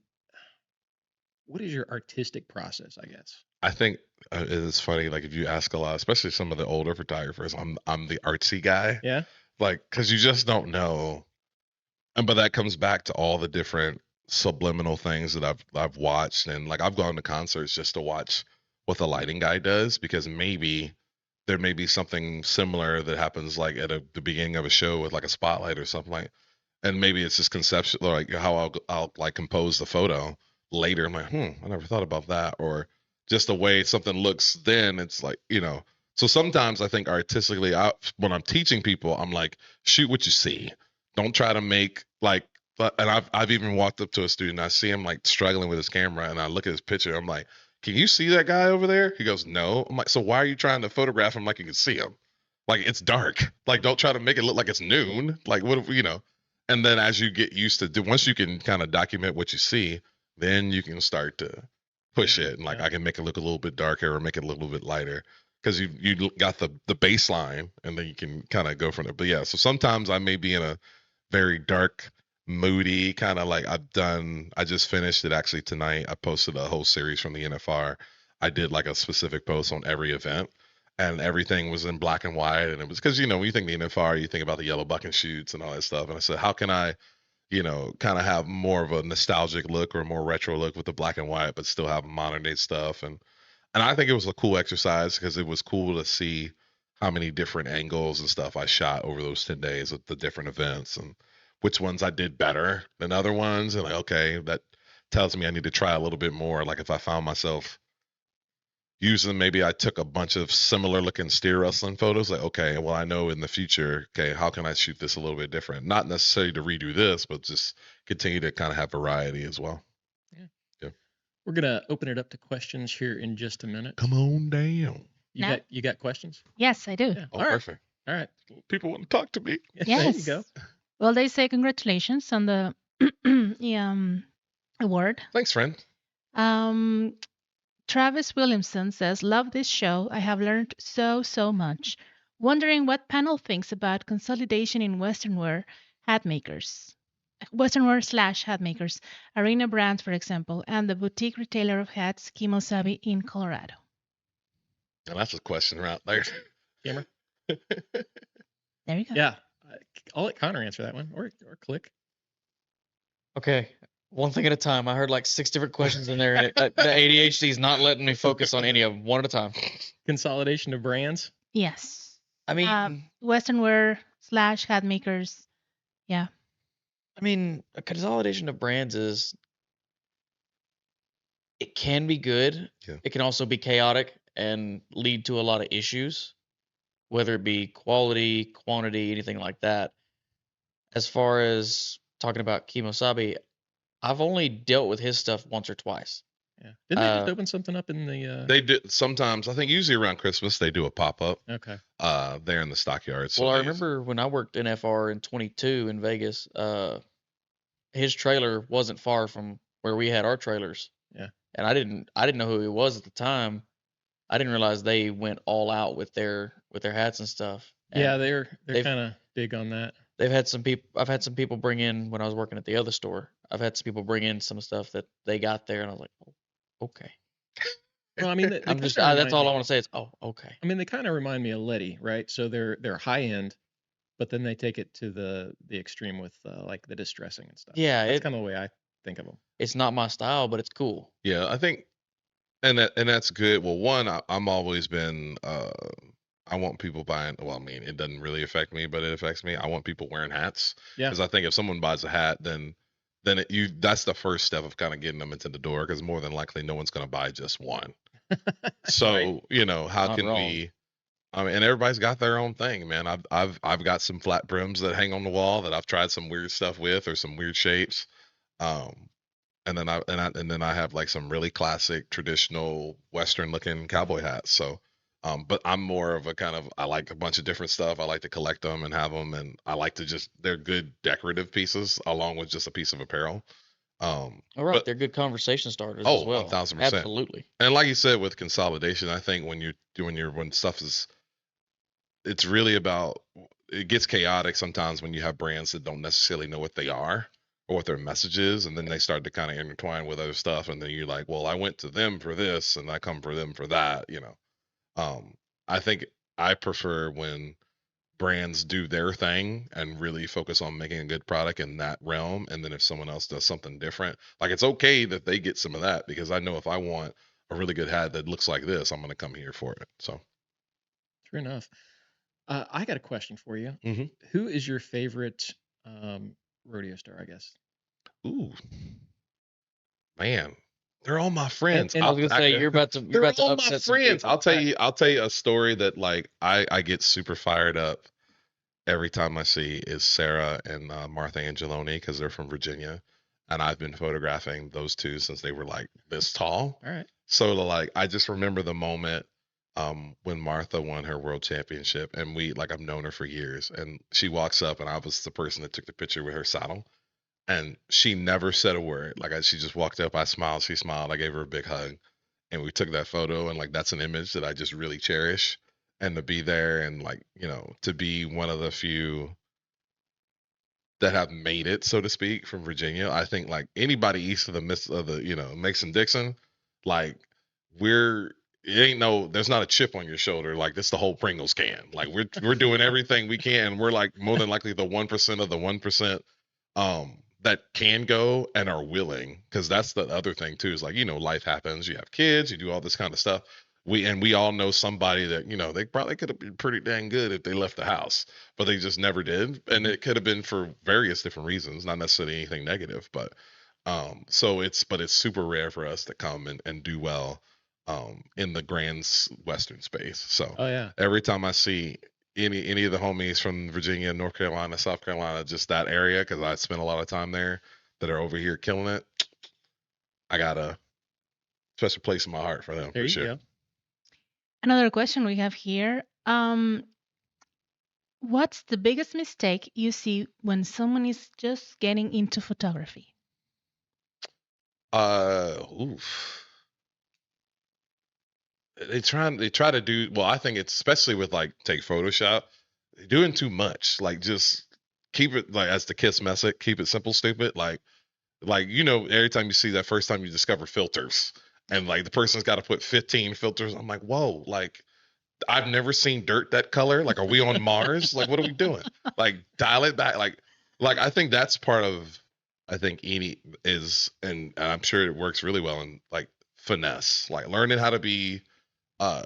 what is your artistic process, I guess? I think it's funny, like, if you ask a lot, especially some of the older photographers, I'm the artsy guy. Yeah. Like, because you just don't know. But that comes back to all the different subliminal things that I've watched, and like, I've gone to concerts just to watch what the lighting guy does, because there may be something similar that happens like at the beginning of a show with like a spotlight or something like, and maybe it's just conceptual, like how I'll like compose the photo later. I'm like, I never thought about that. Or just the way something looks then, it's like, so sometimes I think artistically, when I'm teaching people, I'm like, shoot what you see. Don't try to make like, and I've even walked up to a student, I see him like struggling with his camera, and I look at his picture, I'm like, can you see that guy over there? He goes, no. I'm like, so why are you trying to photograph him like you can see him? Like, it's dark. Like, don't try to make it look like it's noon. Like, what if, and then as you get used to once you can kind of document what you see, then you can start to push it. And like, I can make it look a little bit darker or make it a little bit lighter, because you got the baseline, and then you can kind of go from there. But yeah, so sometimes I may be in a very dark, moody kind of, like, I just finished it actually tonight. I posted a whole series from the NFR. I did like a specific post on every event, and everything was in black and white. And it was because, when you think the NFR, you think about the yellow bucket shoots and all that stuff. And I said, how can I, kind of have more of a nostalgic look or a more retro look with the black and white, but still have modern day stuff. And I think it was a cool exercise, because it was cool to see how many different angles and stuff I shot over those 10 days at the different events, and which ones I did better than other ones. And like, okay, that tells me I need to try a little bit more. Like, if I found myself using, maybe I took a bunch of similar looking steer wrestling photos, like, okay, well, I know in the future, okay, how can I shoot this a little bit different? Not necessarily to redo this, but just continue to kind of have variety as well. Yeah. We're going to open it up to questions here in just a minute. Come on down. You got questions? Yes, I do. Yeah. Oh, perfect. All right. People want to talk to me. Yes. There you go. Well, they say congratulations on the award. Thanks, friend. Travis Williamson says, love this show. I have learned so much. Wondering what panel thinks about consolidation in Western wear hat makers. Western wear / hat makers. Arena Brands, for example, and the boutique retailer of hats, Kimosabi in Colorado. And that's a question right there. Camera? There you go. Yeah. I'll let Connor answer that one, or Click. Okay, one thing at a time. I heard like 6 different questions in there, and the ADHD is not letting me focus on any of them, one at a time. Consolidation of brands? Yes. I mean, Western wear / hat makers. Yeah. I mean, a consolidation of brands it can be good. Yeah. It can also be chaotic and lead to a lot of issues, whether it be quality, quantity, anything like that. As far as talking about Kimosabi, I've only dealt with his stuff once or twice. Yeah. Didn't they just open something up in the They do sometimes. I think usually around Christmas they do a pop-up. Okay. There in the stockyards. Well, I remember when I worked in FR in 22 in Vegas, his trailer wasn't far from where we had our trailers. Yeah. And I didn't know who he was at the time, I didn't realize they went all out with their hats and stuff. Yeah, And they're they've kind of big on that. they've had some people. I've had some people bring in when I was working at the other store. I've had some people bring in some stuff that they got there, and I was like, oh, okay. Well, I mean, they I'm kind just of that's remind all I me. want to say is, oh, okay. I mean, they kind of remind me of Letty, right? So they're high end, but then they take it to the extreme with like the distressing and stuff. Yeah, That's kind of the way I think of them. it's not my style, but it's cool. Yeah, I think, and that's good. Well, one, I'm always been, I want people buying. Well, I mean, it doesn't really affect me, but it affects me. I want people wearing hats Yeah. because I think if someone buys a hat, then that's the first step of kind of getting them into the door, because more than likely no one's going to buy just one. So Right. you know, how Not can wrong. we? I mean, and everybody's got their own thing, man. I've got some flat brims that hang on the wall that I've tried some weird stuff with, or some weird shapes. Um, and then I have like some really classic traditional Western looking cowboy hats. So, but I'm more of a kind of, I like a bunch of different stuff. I like to collect them and have them, and I like to just, they're good decorative pieces along with just a piece of apparel. All right, But they're good conversation starters oh, as well. 1000%. Absolutely. And like you said, with consolidation, I think when you're doing when stuff is, it's really about, it gets chaotic sometimes when you have brands that don't necessarily know what they are or what their message is, and then they start to kind of intertwine with other stuff, and then you're like, well, I went to them for this and I come for them for that, you know. I think I prefer when brands do their thing and really focus on making a good product in that realm, and then if someone else does something different, like, it's okay that they get some of that, because I know if I want a really good hat that looks like this, I'm going to come here for it. So True enough. I got a question for you. Mhm. Who is your favorite rodeo star? I guess. Ooh, man, they're all my friends. and- I was gonna say you're about to They're all my upset some friends. people. I'll tell you a story that, like, I get super fired up every time I see, is Sarah and Martha Angeloni, because they're from Virginia, and I've been photographing those two since they were like this tall. All right. So, like, I just remember the moment when Martha won her world championship, and I've known her for years, and she walks up, and I was the person that took the picture with her saddle, and she never said a word. She just walked up, I smiled, she smiled, I gave her a big hug, and we took that photo, and like, that's an image that I just really cherish. And to be there, and, like, you know, to be one of the few that have made it, so to speak, from Virginia. I think, like, anybody east of the Mason Dixon, like, there's not a chip on your shoulder. Like, this the whole Pringles can. Like, we're doing everything we can, and we're like more than likely the 1% of the 1% that can go and are willing, because that's the other thing too, is like, you know, life happens, you have kids, you do all this kind of stuff. We all know somebody that, you know, they probably could have been pretty dang good if they left the house, but they just never did, and it could have been for various different reasons, not necessarily anything negative, but it's super rare for us to come and do well in the Western space. So Oh yeah. every time I see any of the homies from Virginia, North Carolina, South Carolina, just that area, because I spent a lot of time there, that are over here killing it, I got a special place in my heart for them, There for you sure. go. Another question we have here. What's the biggest mistake you see when someone is just getting into photography? Oof. They try to do well. I think it's, especially with, like, take Photoshop, they're doing too much. Like, just keep it, like, as the Kiss message, keep it simple, stupid. Like, you know, every time you see that first time you discover filters, and like the person's got to put 15 filters, I'm like, whoa, like, I've never seen dirt that color. Like, are we on Mars? Like, what are we doing? Like, dial it back. Like I think that's part of, I think any is, and I'm sure it works really well in, like, finesse, like learning how to be uh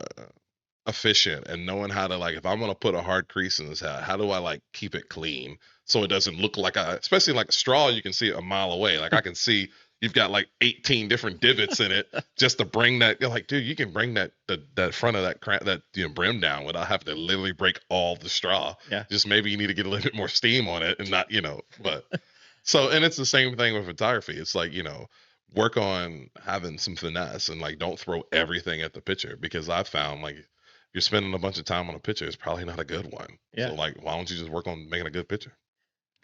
efficient, and knowing how to, like, if I'm gonna put a hard crease in this hat, how do I, like, keep it clean so it doesn't look like especially like a straw, you can see it a mile away. Like, I can see you've got like 18 different divots in it, just to bring that. You're like, dude, you can bring that front of that brim down without having to literally break all the straw. Yeah. Just maybe you need to get a little bit more steam on it, and not, but so, and it's the same thing with photography. It's like, work on having some finesse, and, like, don't throw everything at the picture, because I've found, like, you're spending a bunch of time on a picture, it's probably not a good one. Yeah. So, like, why don't you just work on making a good picture?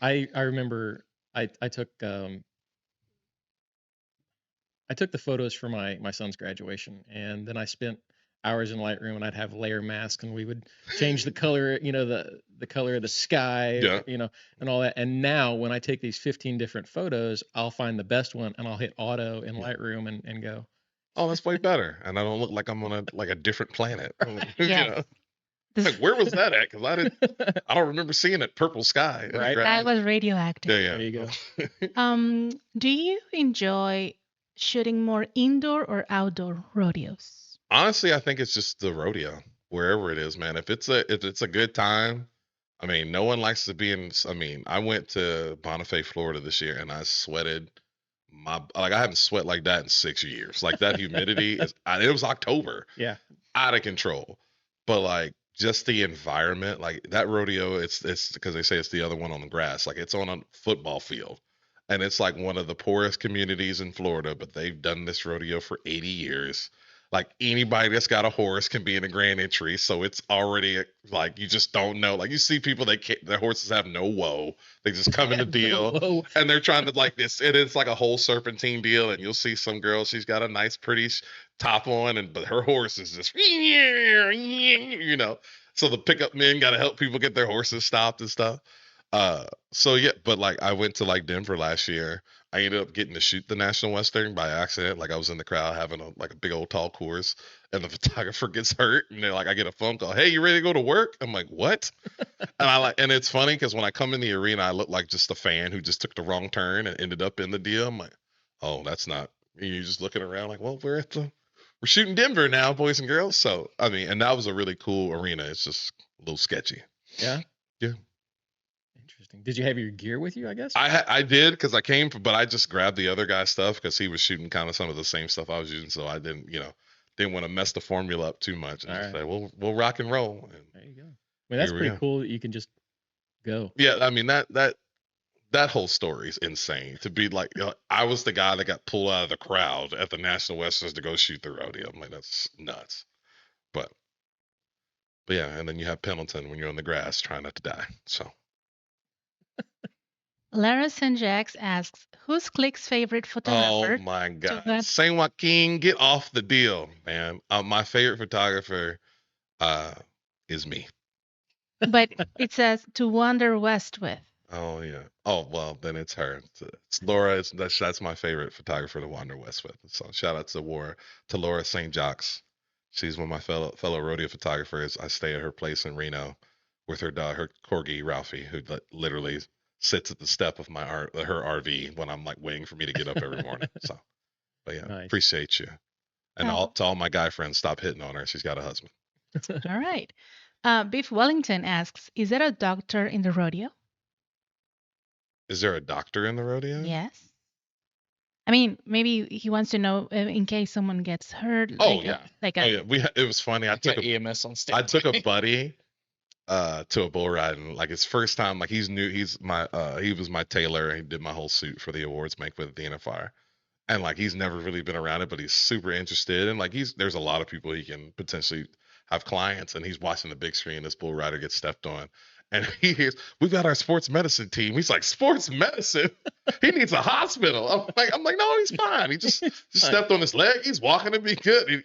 I remember I took I took the photos for my son's graduation, and then I spent hours in Lightroom, and I'd have layer masks, and we would change the color, the color of the sky, Yeah. and all that. And now when I take these 15 different photos, I'll find the best one, and I'll hit auto in Lightroom and go. Oh, that's way better. And I don't look like I'm on a different planet. Yes. Like, where was that at? Because I don't remember seeing it. Purple sky. Right. That was radioactive. Yeah. There you go. Do you enjoy shooting more indoor or outdoor rodeos? Honestly, I think it's just the rodeo, wherever it is, man. If it's a good time, I mean, no one likes to be in. I mean, I went to Bonifay, Florida this year, and I sweated. I haven't sweat like that in 6 years. Like that humidity it was October. Yeah. Out of control. But like just the environment, like that rodeo, it's because they say it's the other one on the grass. Like it's on a football field, and it's like one of the poorest communities in Florida, but they've done this rodeo for 80 years. Like anybody that's got a horse can be in the grand entry, so it's already like you just don't know. Like you see people their horses have no woe. They just come in the deal, and they're trying to like this. It's like a whole serpentine deal, and you'll see some girl. She's got a nice, pretty top on, but her horse is just, So the pickup men got to help people get their horses stopped and stuff. So yeah, but like I went to like Denver last year. I ended up getting to shoot the National Western by accident. Like I was in the crowd having a big old tall course, and the photographer gets hurt, and I get a phone call. Hey, you ready to go to work? I'm like, what? And it's funny because when I come in the arena, I look like just a fan who just took the wrong turn and ended up in the deal. I'm like, oh, that's not. You're just looking around like, well, we're shooting Denver now, boys and girls. So I mean, and that was a really cool arena. It's just a little sketchy. Yeah. Yeah. Interesting. Did you have your gear with you, I guess? I did because I came, but I just grabbed the other guy's stuff because he was shooting kind of some of the same stuff I was using. So I didn't want to mess the formula up too much. And just say, we'll rock and roll. And there you go. I mean, that's pretty cool that you can just go. Yeah. I mean, that whole story is insane to be like, I was the guy that got pulled out of the crowd at the National Westerns to go shoot the rodeo. I'm like, that's nuts. But yeah. And then you have Pendleton when you're on the grass trying not to die. So. Lara St. Jacques asks, who's Click's favorite photographer? Oh my God. Saint Joaquin, get off the deal, man. My favorite photographer is me. But it says to wander west with. Oh yeah. Oh well, then it's her. It's Laura. That's my favorite photographer to wander west with. So shout out to Laura St. Jacques. She's one of my fellow rodeo photographers. I stay at her place in Reno with her dog, her corgi Ralphie, who literally sits at the step of her RV when I'm like waiting for me to get up every morning. So, but yeah, nice. Appreciate you. And to all my guy friends, stop hitting on her. She's got a husband. All right. Beef Wellington asks, is there a doctor in the rodeo? Is there a doctor in the rodeo? Yes. I mean, maybe he wants to know in case someone gets hurt. Oh yeah. It was funny. I took EMS on stage. I took a buddy to a bull ride, and like his first time, like he's new. He was my tailor. He did my whole suit for the awards make with the NFR, and like he's never really been around it, but he's super interested. And like there's a lot of people he can potentially have clients, and he's watching the big screen. This bull rider gets stepped on, and he hears, "We've got our sports medicine team." He's like, "Sports medicine? He needs a hospital." I'm like, no, he's fine. He just stepped on his leg. He's walking to be good.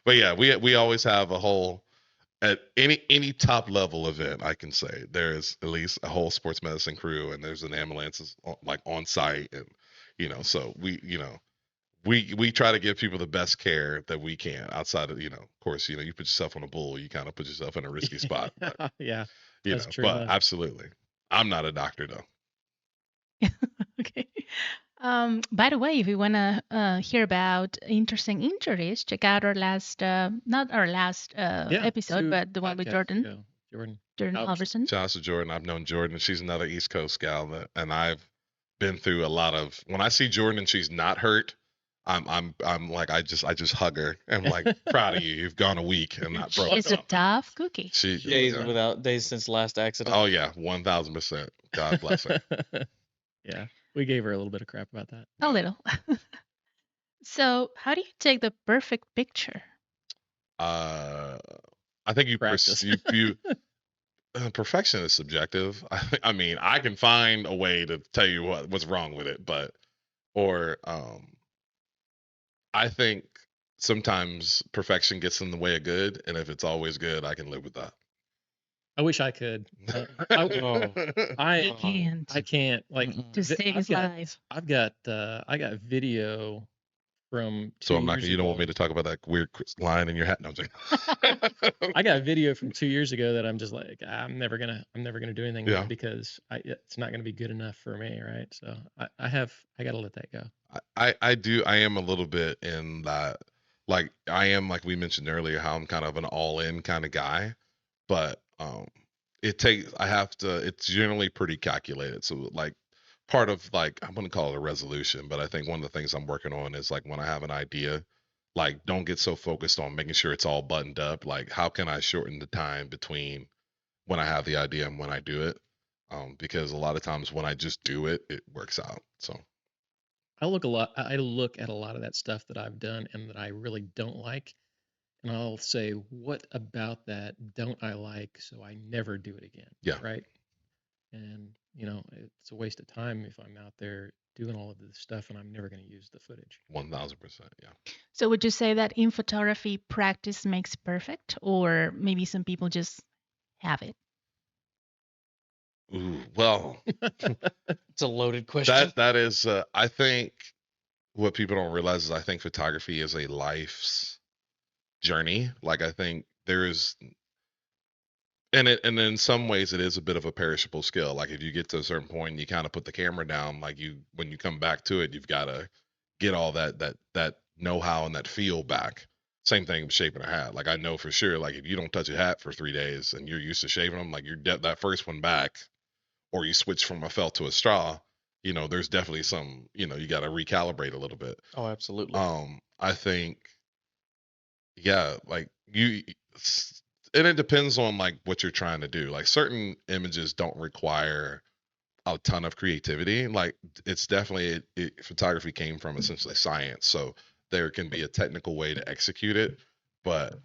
But yeah, we always have a whole. At any top level event, I can say there's at least a whole sports medicine crew, and there's an ambulance like on site, and so we try to give people the best care that we can outside of of course you put yourself on a bull, you kind of put yourself in a risky spot. But, yeah, that's true. But absolutely, I'm not a doctor though. Okay. By the way, if you want to hear about interesting injuries, check out our last, not our last episode, but the one with Jordan Alverson. Shout out to Jordan. I've known Jordan. She's another East Coast gal, and I've been through a lot of. When I see Jordan and she's not hurt, I'm like I just hug her. I'm like, proud of you. You've gone a week and not broke. She's a tough cookie. Days since last accident. Oh yeah, 1,000%. God bless her. Yeah. We gave her a little bit of crap about that. A little. So, how do you take the perfect picture? I think you practice. Perfection is subjective. I mean, I can find a way to tell you what's wrong with it, I think sometimes perfection gets in the way of good, and if it's always good, I can live with that. I wish I could. Oh. I I can't. I can't like Mm-mm. To save his life. I've got video from So 2 I'm not. years You don't want ago. me to talk about that weird line in your hat? No, I'm joking. I got video from 2 years ago that I'm just like I'm never gonna do anything Yeah. with because it's not gonna be good enough for me, right? So I gotta let that go. I am a little bit in that, like I am, like we mentioned earlier, how I'm kind of an all-in kind of guy, but it's generally pretty calculated. So like part of, like, I wouldn't call it a resolution, but I think one of the things I'm working on is, like, when I have an idea, like, don't get so focused on making sure it's all buttoned up. Like, how can I shorten the time between when I have the idea and when I do it? Because a lot of times when I just do it, it works out. So I look at a lot of that stuff that I've done and that I really don't like, and I'll say, what about that don't I like, so I never do it again. Yeah. Right. And it's a waste of time if I'm out there doing all of this stuff and I'm never going to use the footage. 1000%, yeah. So would you say that in photography, practice makes perfect, or maybe some people just have it? Ooh, well, It's a loaded question. that is, I think what people don't realize is I think photography is a life's journey. Like, I think there is, and in some ways it is a bit of a perishable skill. Like, if you get to a certain point and you kind of put the camera down, like, when you come back to it, you've got to get all that know-how and that feel back. Same thing with shaping a hat. Like, I know for sure, like, if you don't touch a hat for 3 days and you're used to shaving them, like, that first one back, or you switch from a felt to a straw, there's definitely some, you got to recalibrate a little bit. Oh, absolutely. I think, yeah, like and it depends on, like, what you're trying to do. Like, certain images don't require a ton of creativity. Like, it's definitely, photography came from essentially science, so there can be a technical way to execute it. But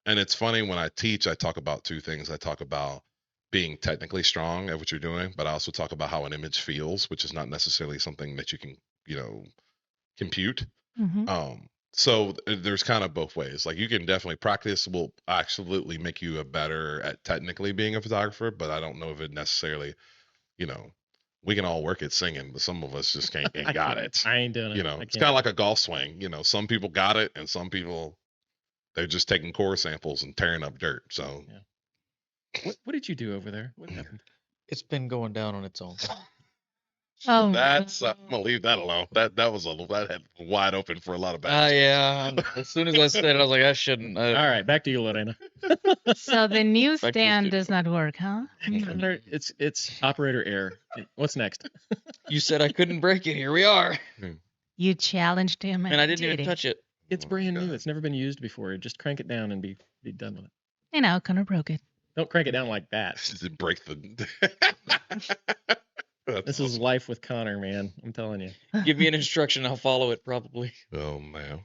and it's funny, when I teach, I talk about two things. I talk about being technically strong at what you're doing, but I also talk about how an image feels, which is not necessarily something that you can, compute. Mm-hmm. So there's kind of both ways. Like, you can definitely practice will absolutely make you a better at technically being a photographer, but I don't know if it necessarily, we can all work at singing, but some of us just can't I got can't. it. I ain't doing it. It's kind of like a golf swing. Some people got it, and some people, they're just taking core samples and tearing up dirt. So What did you do over there? What happened? It's been going down on its own. Oh, that's I'm gonna leave that alone. That had wide open for a lot of bad. Yeah. As soon as I said it, I was like, I shouldn't. All right, back to you, Lorena. so the new Back to the stand studio. does not work, huh? It's operator error. What's next? You said I couldn't break it. Here we are. You challenged him, And I didn't did even it. touch it. It's Oh, brand new. God. It's never been used before. Just crank it down and be done with it. I know, Connor broke it. Don't crank it down like that. To break the. This is life with Connor, man. I'm telling you. Give me an instruction. I'll follow it probably. Oh man.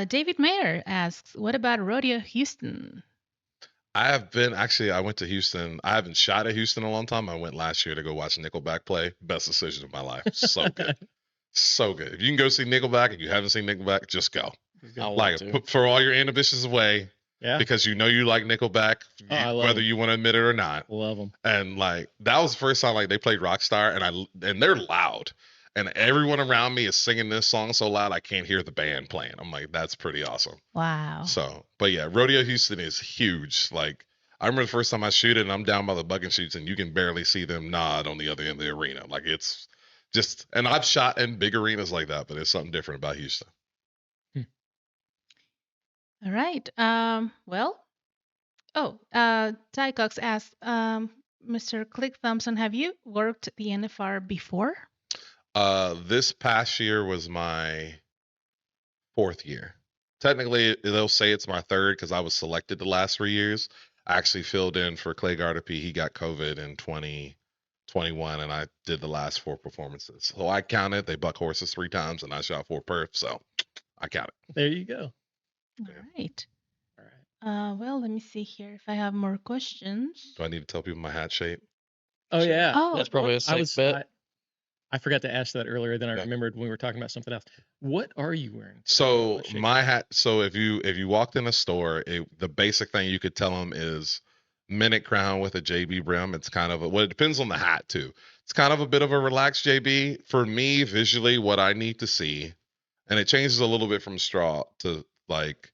David Mayer asks, what about Rodeo Houston? I went to Houston. I haven't shot at Houston in a long time. I went last year to go watch Nickelback play. Best decision of my life. So good. So good. If you can go see Nickelback and you haven't seen Nickelback, just go. I'll Like, want to. put for all your inhibitions away, Yeah. because you like Nickelback, Oh, I love whether them. you want to admit it or not. Love them. And like, that was the first time, like, they played Rockstar, and they're loud, and everyone around me is singing this song so loud I can't hear the band playing. I'm like, that's pretty awesome. Wow. So, but yeah, Rodeo Houston is huge. Like, I remember the first time I shoot it, and I'm down by the bucket shoots, and you can barely see them nod on the other end of the arena. Like, it's just, and I've shot in big arenas like that, but it's something different about Houston. All right. Ty Cox asked, Mr. Click Thompson, have you worked the NFR before? This past year was my 4th year. Technically, they'll say it's my 3rd because I was selected the last 3 years. I actually filled in for Clay Gardapi. He got COVID in 2021, and I did the last 4 performances. So I counted. They buck horses 3 times, and I shot 4 perfs. So I counted. There you go. All right. All right. Well, let me see here if I have more questions. Do I need to tell people my hat shape? Oh yeah. Oh, That's probably a I safe was. bet. I forgot to ask that earlier. Then I Yeah. remembered when we were talking about something else. What are you wearing? So Let's shake my hat. So if you walked in a store, the basic thing you could tell them is minute crown with a JB brim. It's kind of it depends on the hat too. It's kind of a bit of a relaxed JB for me visually. What I need to see, and it changes a little bit from straw to like.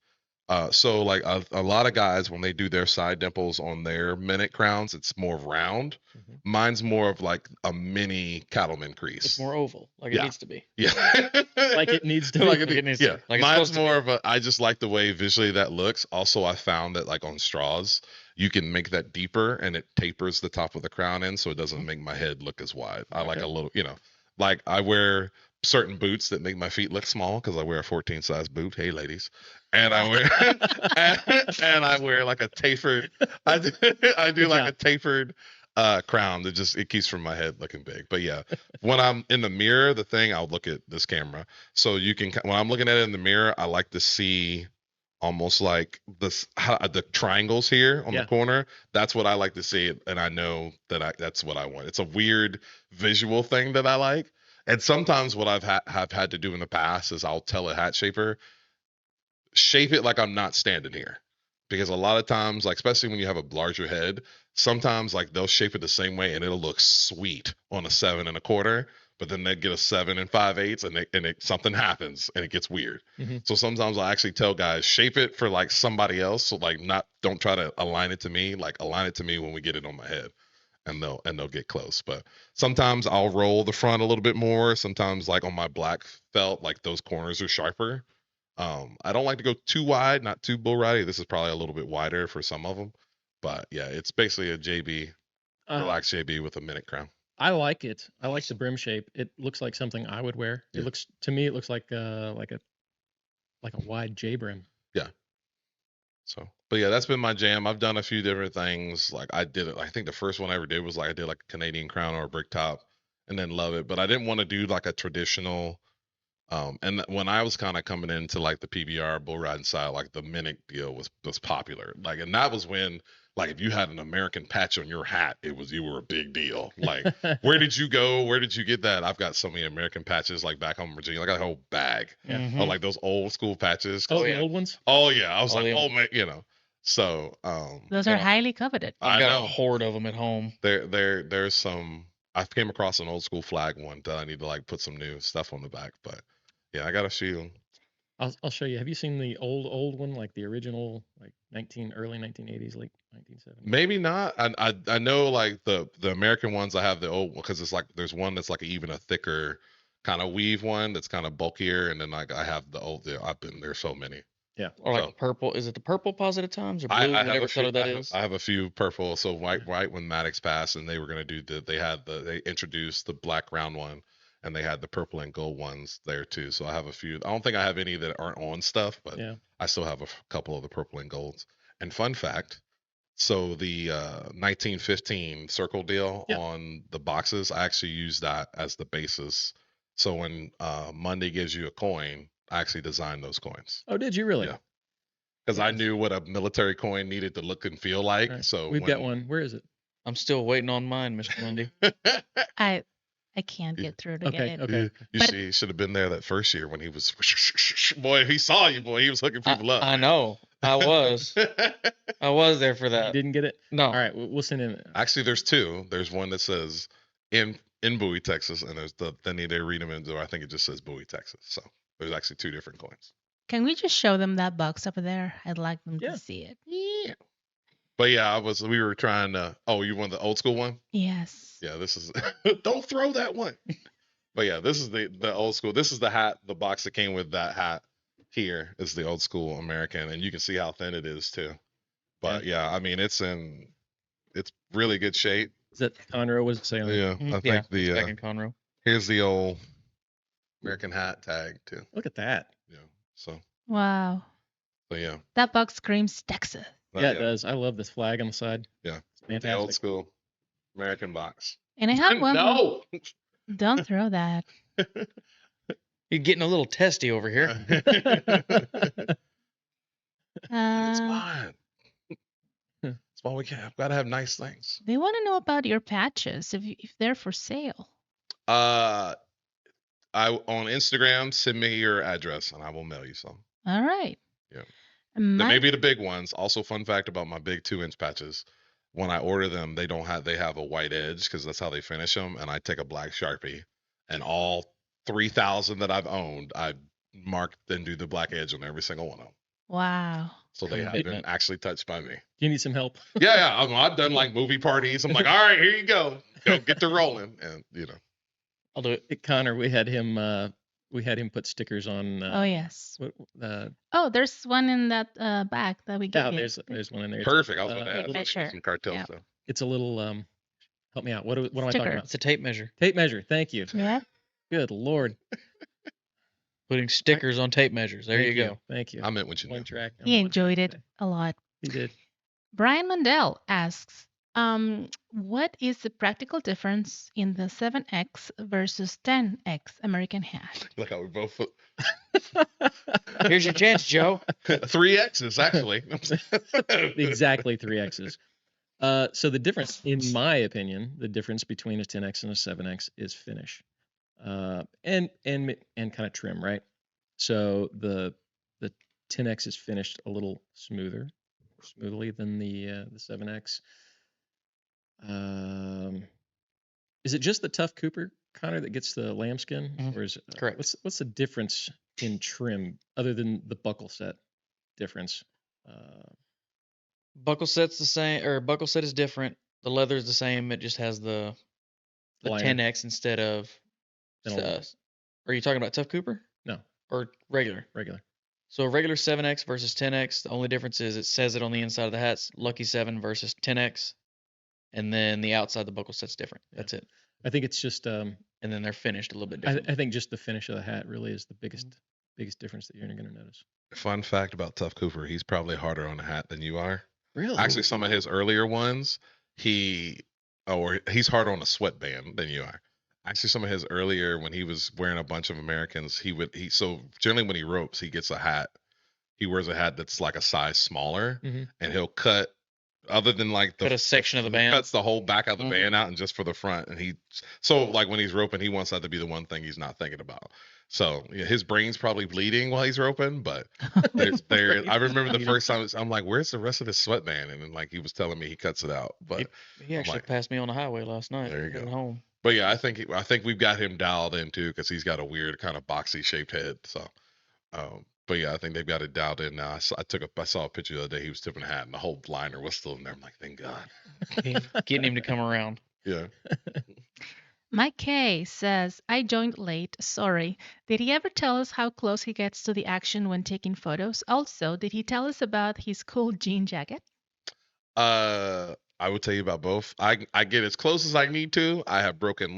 So like a lot of guys when they do their side dimples on their minute crowns, it's more round. Mhm. Mine's more of like a mini cattleman crease. It's more oval, like Yeah. it needs to be. Yeah. Like it needs to be. Like Like it needs yeah. to be. Like it's Mine's supposed to more of a, I just like the way visually that looks. Also, I found that like on straws, you can make that deeper and it tapers the top of the crown in so it doesn't make my head look as wide. I like Okay. a little, like I wear certain boots that make my feet look small because I wear a 14 size boot. Hey, ladies. And I wear and I wear like a tapered, I do Good like job. a tapered crown that it keeps from my head looking big. But yeah, when I'm in the mirror, I'll look at this camera. So you can, when I'm looking at it in the mirror, I like to see almost like the triangles here on Yeah. the corner. That's what I like to see. And I know that that's what I want. It's a weird visual thing that I like. And sometimes what have had to do in the past is I'll tell a hat shaper, shape it like I'm not standing here. Because a lot of times, like especially when you have a larger head, sometimes like they'll shape it the same way and it'll look sweet on a 7 1/4, but then they get a 7 5/8 and something happens and it gets weird. Mhm. So sometimes I actually tell guys, shape it for like somebody else. So like don't try to align it to me, like align it to me when we get it on my head. And they'll get close. But sometimes I'll roll the front a little bit more. Sometimes like on my black felt, like those corners are sharper. I don't like to go too wide, not too bull ridey. This is probably a little bit wider for some of them, but yeah, it's basically a JB, relaxed JB with a minute crown. I like it. I like the brim shape. It looks like something I would wear. Yeah. It looks to me. It looks like a wide J brim. So, but yeah, that's been my jam. I've done a few different things. Like I think the first one I ever did was like I did like a Canadian crown or a brick top, and then love it. But I didn't want to do like a traditional. And when I was kind of coming into like the PBR bull riding style, like the minute deal was popular. Like, and that was when like if you had an American patch on your hat, you were a big deal. Like, where did you go? Where did you get that? I've got so many American patches like back home in Virginia. I got a whole bag Yeah. Mhm. of like those old school patches. Oh, Oh, the yeah. old ones. Oh yeah, I was Oh, like, yeah. oh man, So Those are Yeah. highly coveted. I've I got know. a horde of them at home. there's some. I came across an old school flag one that I need to like put some new stuff on the back, but yeah, I got a few. I'll show you. Have you seen the old one, like the original, like early 1980s, late 1970s? Maybe not. I know like the American ones. I have the old one because it's like there's one that's like even a thicker kind of weave one that's kind of bulkier, and then like I have the old. There's so many. Yeah. Or like So- purple. Is it the purple positive times or blue? I have whatever a few, color that I have- is. I have a few purple. So right when Maddox passed, and they were gonna do they introduced the black round one, and they had the purple and gold ones there too. So I have a few. I don't think I have any that aren't on stuff, but Yeah. I still have a couple of the purple and golds. And fun fact, so the 1915 circle deal Yeah. on the boxes, I actually use that as the basis. So when Monday gives you a coin, I actually designed those coins Oh, did you really? Yeah. because I Yes. knew what a military coin needed to look and feel like. Right. So We've got one. Where is it? I'm still waiting on mine, Mr. Mundy. I can't get through to Okay. get it. Okay. You should have been there that first year when he was boy. If he saw you, boy, he was hooking people up. I know. I was. I was there for You that. didn't get it. No. All right. We'll send in. Actually, there's two. There's one that says in Bowie, Texas, and there's then they read them into. I think it just says Bowie, Texas. So there's actually two different coins. Can we just show them that box up there? I'd like them Yeah. to see it. Yeah. But yeah, we were trying to. Oh, you want the old school one? Yes. Yeah, this is. Don't throw that one. But yeah, this is the old school. This is the hat. The box that came with that hat here is the old school American, and you can see how thin it is too. But yeah, I mean it's really good shape. Is that Conroe was saying? Yeah, Mhm. I think Yeah, it's back the in Conroe. here's the old American hat tag too. Look at that. Yeah. So Wow. yeah. That box screams Texas. Yeah, it does. I love this flag on the side. Yeah. It's The old fantastic. school American box. And I have one. No. Don't throw that. You're getting a little testy over here. It's Uh, fine. That's why we gotta have nice things. they want to know about your patches if they're for sale. Uh, on Instagram, send me your address and I will mail you some. All right. Yeah. Mike, Maybe the big ones. Also, fun fact about my big 2-inch patches. When I order them, they have a white edge because that's how they finish them. And I take a black Sharpie, and all 3,000 that I've owned, I mark and do the black edge on every single one of them. wow. So they have been actually touched by me. Do you need some help? Yeah. I've done like movie parties. I'm like, all right, here you go. Go get to rolling, and I'll do it. Connor, we had him put stickers on. Oh, yes. Uh, Oh, there's one in that bag that we yeah, gave you. there's one in there. Perfect. I was about to add measure. some cartel Yeah. stuff. It's a little help me out. What am I talking Sticker. about? It's a tape measure. Tape measure. Thank you. Yeah. Good Lord. Putting stickers on tape measures. There Thank you go. Thank you. I meant what you One knew. track. and He one enjoyed it track. a lot. He did. Brian Mandel asks, what is the practical difference in the 7X versus 10X American hat? Look how we both Here's your chance, Joe. 3 X's actually. Exactly 3 X's. So the difference, in my opinion, the difference between a 10X and a 7X is finish, and kind of trim, right? So the 10X is finished a little smoothly than the 7X. Is it just the Tough Cooper, Connor, that gets the lambskin, or is Correct. What's the difference in trim other than the buckle set difference? Buckle set's the same, or buckle set is different. The leather is the same. It just has the Liner. 10X instead of. Than a- Are you talking about Tough Cooper? No, Or regular? regular. So a regular 7X versus 10X, the only difference is it says it on the inside of the hat's Lucky 7 versus 10X. And then the outside the buckle set's different. Yeah. That's it. I think it's just And then they're finished a little bit I different. think just the finish of the hat really is the biggest difference that you're going to notice. Fun fact about Tough Cooper, he's probably harder on a hat than you are. Really? Actually, some of his earlier ones, he's harder on a sweatband than you are. Actually, some of his earlier, when he was wearing a bunch of Americans, so generally when he ropes, he gets a hat. He wears a hat that's like a size smaller, Mhm. and he'll cut, other than like Cut a section of the he band. cuts the whole back of the Mhm. band out and just for the front. And so like when he's roping, he wants that to be the one thing he's not thinking about. So yeah, his brain's probably bleeding while he's roping, but I remember the first time I'm like, where's the rest of this sweatband? And then like he was telling me he cuts it out, but He actually passed me on the highway last night. There you heading go. Home. But yeah, I think we've got him dialed in too because he's got a weird kind of boxy shaped head. So, but yeah, I think they've got it dialed in now. I saw a picture the other day. He was tipping a hat and the whole liner was still in there. I'm like, thank God. Getting him to come around. Yeah. Mike K says, I joined late. Sorry. Did he ever tell us how close he gets to the action when taking photos? Also, did he tell us about his cool jean jacket? I would tell you about both. I get as close as I need to. I have broken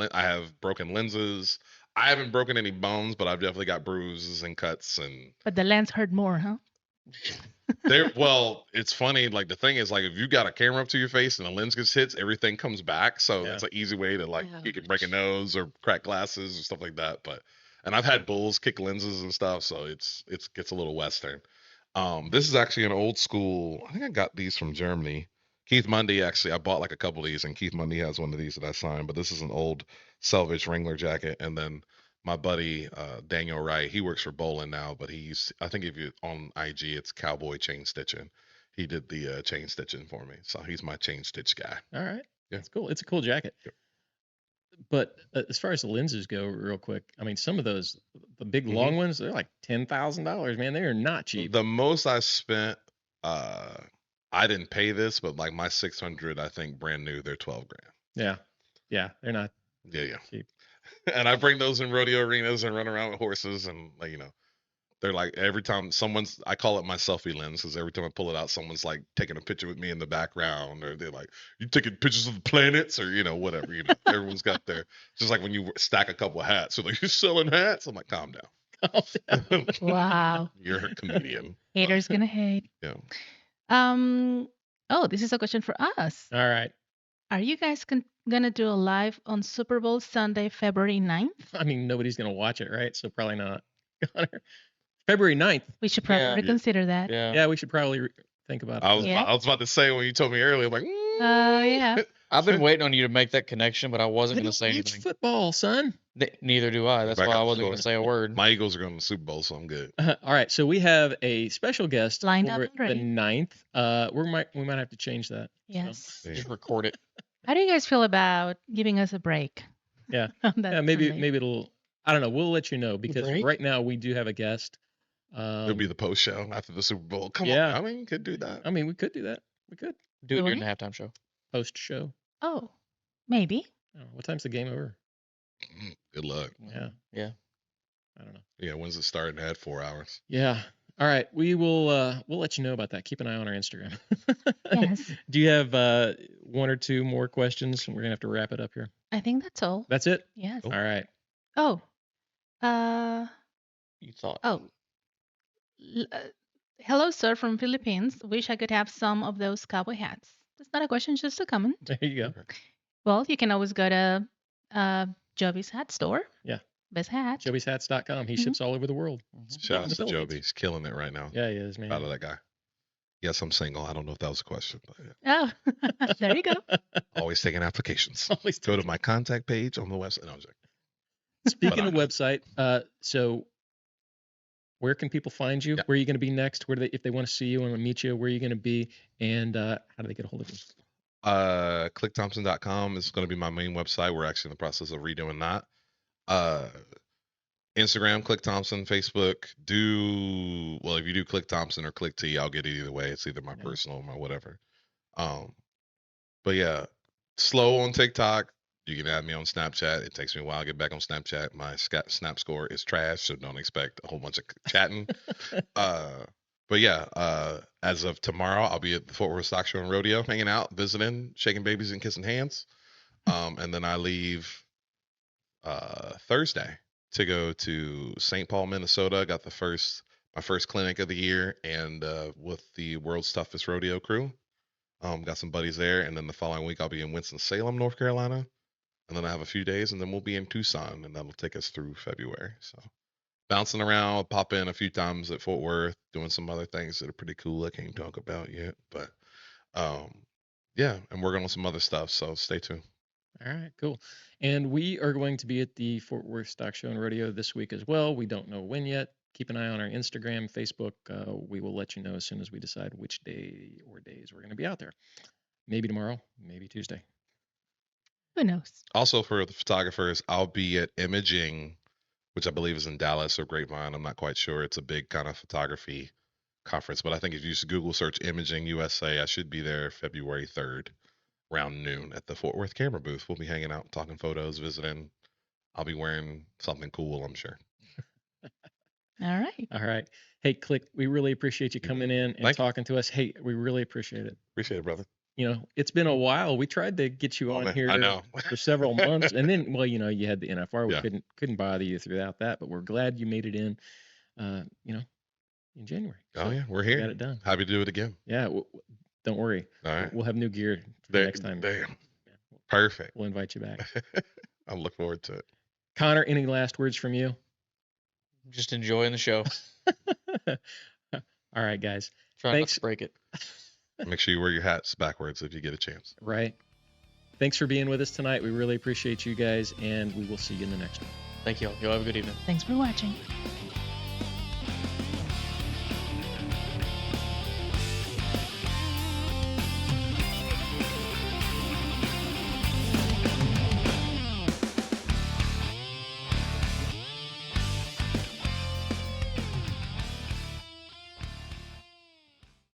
lenses. I haven't broken any bones, but I've definitely got bruises and cuts and But the lens hurt more, huh? well, it's funny. Like the thing is, like if you got a camera up to your face and the lens gets hit, everything comes back. So Yeah. it's an easy way to like Yeah. you can break a nose or crack glasses or stuff like that. And I've had bulls kick lenses and stuff, so it gets a little western. This is actually an old school. I think I got these from Germany. Keith Mundy actually, I bought like a couple of these, and Keith Mundy has one of these that I signed. But this is an old Selvage Wrangler jacket, and then my buddy Daniel Wright, he works for Bolin now, but I think if you on IG, it's Cowboy Chain Stitching. He did the chain stitching for me, so he's my chain stitch guy. All right. Yeah. It's cool. It's a cool jacket. Yep. But as far as the lenses go, real quick, I mean, some of those, the big Mhm. long ones, they're like $10,000, man. They are not cheap. The most I spent, I didn't pay this, but like my 600, I think brand new, they're 12 grand. Yeah. Yeah. They're not Yeah. cheap. And I bring those in rodeo arenas and run around with horses, and like they're like every time I call it my selfie lens because every time I pull it out, someone's like taking a picture with me in the background, or they're like, "You taking pictures of the planets?" or whatever. Everyone's got their just like when you stack a couple of hats. So like, you're selling hats? I'm like, calm down. Wow. You're a comedian. Haters gonna hate. Yeah. Oh, this is a question for us. All right. Are you guys gonna do a live on Super Bowl Sunday, February 9th? I mean, nobody's going to watch it, right? So probably not. February 9th. We should probably Yeah. reconsider that. Yeah. Yeah, we should probably think about I was it. Yeah. I was about to say when you told me earlier, I'm like, Yeah. I've been waiting on you to make that connection, but I wasn't They going don't to say watch anything. football, son. Neither do I. That's Back why I up, wasn't going to say a word. My Eagles are going to the Super Bowl, so I'm good. All right, so we have a special guest Lined up for the already. 9th. We might have to change that. Yes. Yeah. Just record it. How do you guys feel about giving us a break? Yeah. on that Yeah, maybe Sunday? it'll. I don't know. We'll let you know because break? right now we do have a guest. It'll be the post show after the Super Bowl. Come yeah. on. I mean, you could do that. I mean, we could do that. We could Do it Really? during the halftime show. post show. Oh, maybe. Oh, what time's the game over? Good luck. Yeah. Yeah. I don't know. Yeah, when's it starting? At 4 hours. Yeah. All right. We will. We'll let you know about that. Keep an eye on our Instagram. Yes. Do you have one or two more questions? We're gonna have to wrap it up here. I think that's all. That's it. Yes. All right. Oh. You thought. Oh. Hello, sir, from Philippines. Wish I could have some of those cowboy hats. That's not a question, just a comment. There you go. Well, you can always go to Joby's hat store. Yeah. Best hat. Joby'sHats.com. He ships all over the world. Shout out to Philippines. Joby. He's killing it right now. Yeah, he is, man. Proud of that guy. Yes, I'm single. I don't know if that was a question, but yeah. Oh, there you go. Always taking applications. Always Go to my contact page on the website. No, I'm joking. Speaking But of website, so where can people find you? Yeah. Where are you going to be next? Where do they, if they want to see you and want to meet you, where are you going to be? And how do they get a hold of you? ClickThompson.com is going to be my main website. We're actually in the process of redoing that. Instagram, Click Thompson. Facebook, if you do Click Thompson or Click T, I'll get it either way. It's either my personal or my whatever. But yeah, slow on TikTok. You can add me on Snapchat. It takes me a while to get back on Snapchat. My snap score is trash, so don't expect a whole bunch of chatting. But yeah, as of tomorrow, I'll be at the Fort Worth Stock Show and Rodeo, hanging out, visiting, shaking babies and kissing hands. And then I leave Thursday to go to St. Paul, Minnesota. Got my first clinic of the year, and with the World's Toughest Rodeo crew. Got some buddies there, and then the following week I'll be in Winston-Salem, North Carolina, and then I have a few days, and then we'll be in Tucson, and that'll take us through February. So bouncing around, pop in a few times at Fort Worth, doing some other things that are pretty cool I can't talk about yet, but yeah, and working on some other stuff, so stay tuned. All right, cool. And we are going to be at the Fort Worth Stock Show and Rodeo this week as well. We don't know when yet. Keep an eye on our Instagram, Facebook. We will let you know as soon as we decide which day or days we're going to be out there. Maybe tomorrow, maybe Tuesday. Who knows? Also for the photographers, I'll be at Imaging, which I believe is in Dallas or Grapevine. I'm not quite sure. It's a big kind of photography conference, but I think if you Google search Imaging USA, I should be there February 3rd around noon at the Fort Worth camera booth. We'll be hanging out, talking photos, visiting. I'll be wearing something cool, I'm sure. All right. All right. Hey, Click, we really appreciate you coming in and Thank you. talking to us. Hey, we really appreciate it. Appreciate it, brother. You know, it's been a while. We tried to get you on man, here I know. for several months, and then, well, you had the NFR. We Yeah. couldn't bother you throughout that, but we're glad you made it in. In January. Oh yeah, we're we here. got it done. Happy to do it again. Yeah. Don't worry. All right. We'll have new gear for the next time. Damn. Perfect. We'll invite you back. I look forward to it. Connor, any last words from you? Just enjoying the show. All right, guys. Try Thanks. not to break it. Make sure you wear your hats backwards if you get a chance. Right. Thanks for being with us tonight. We really appreciate you guys, and we will see you in the next one. Thank you all. Y'all have a good evening. Thanks for watching.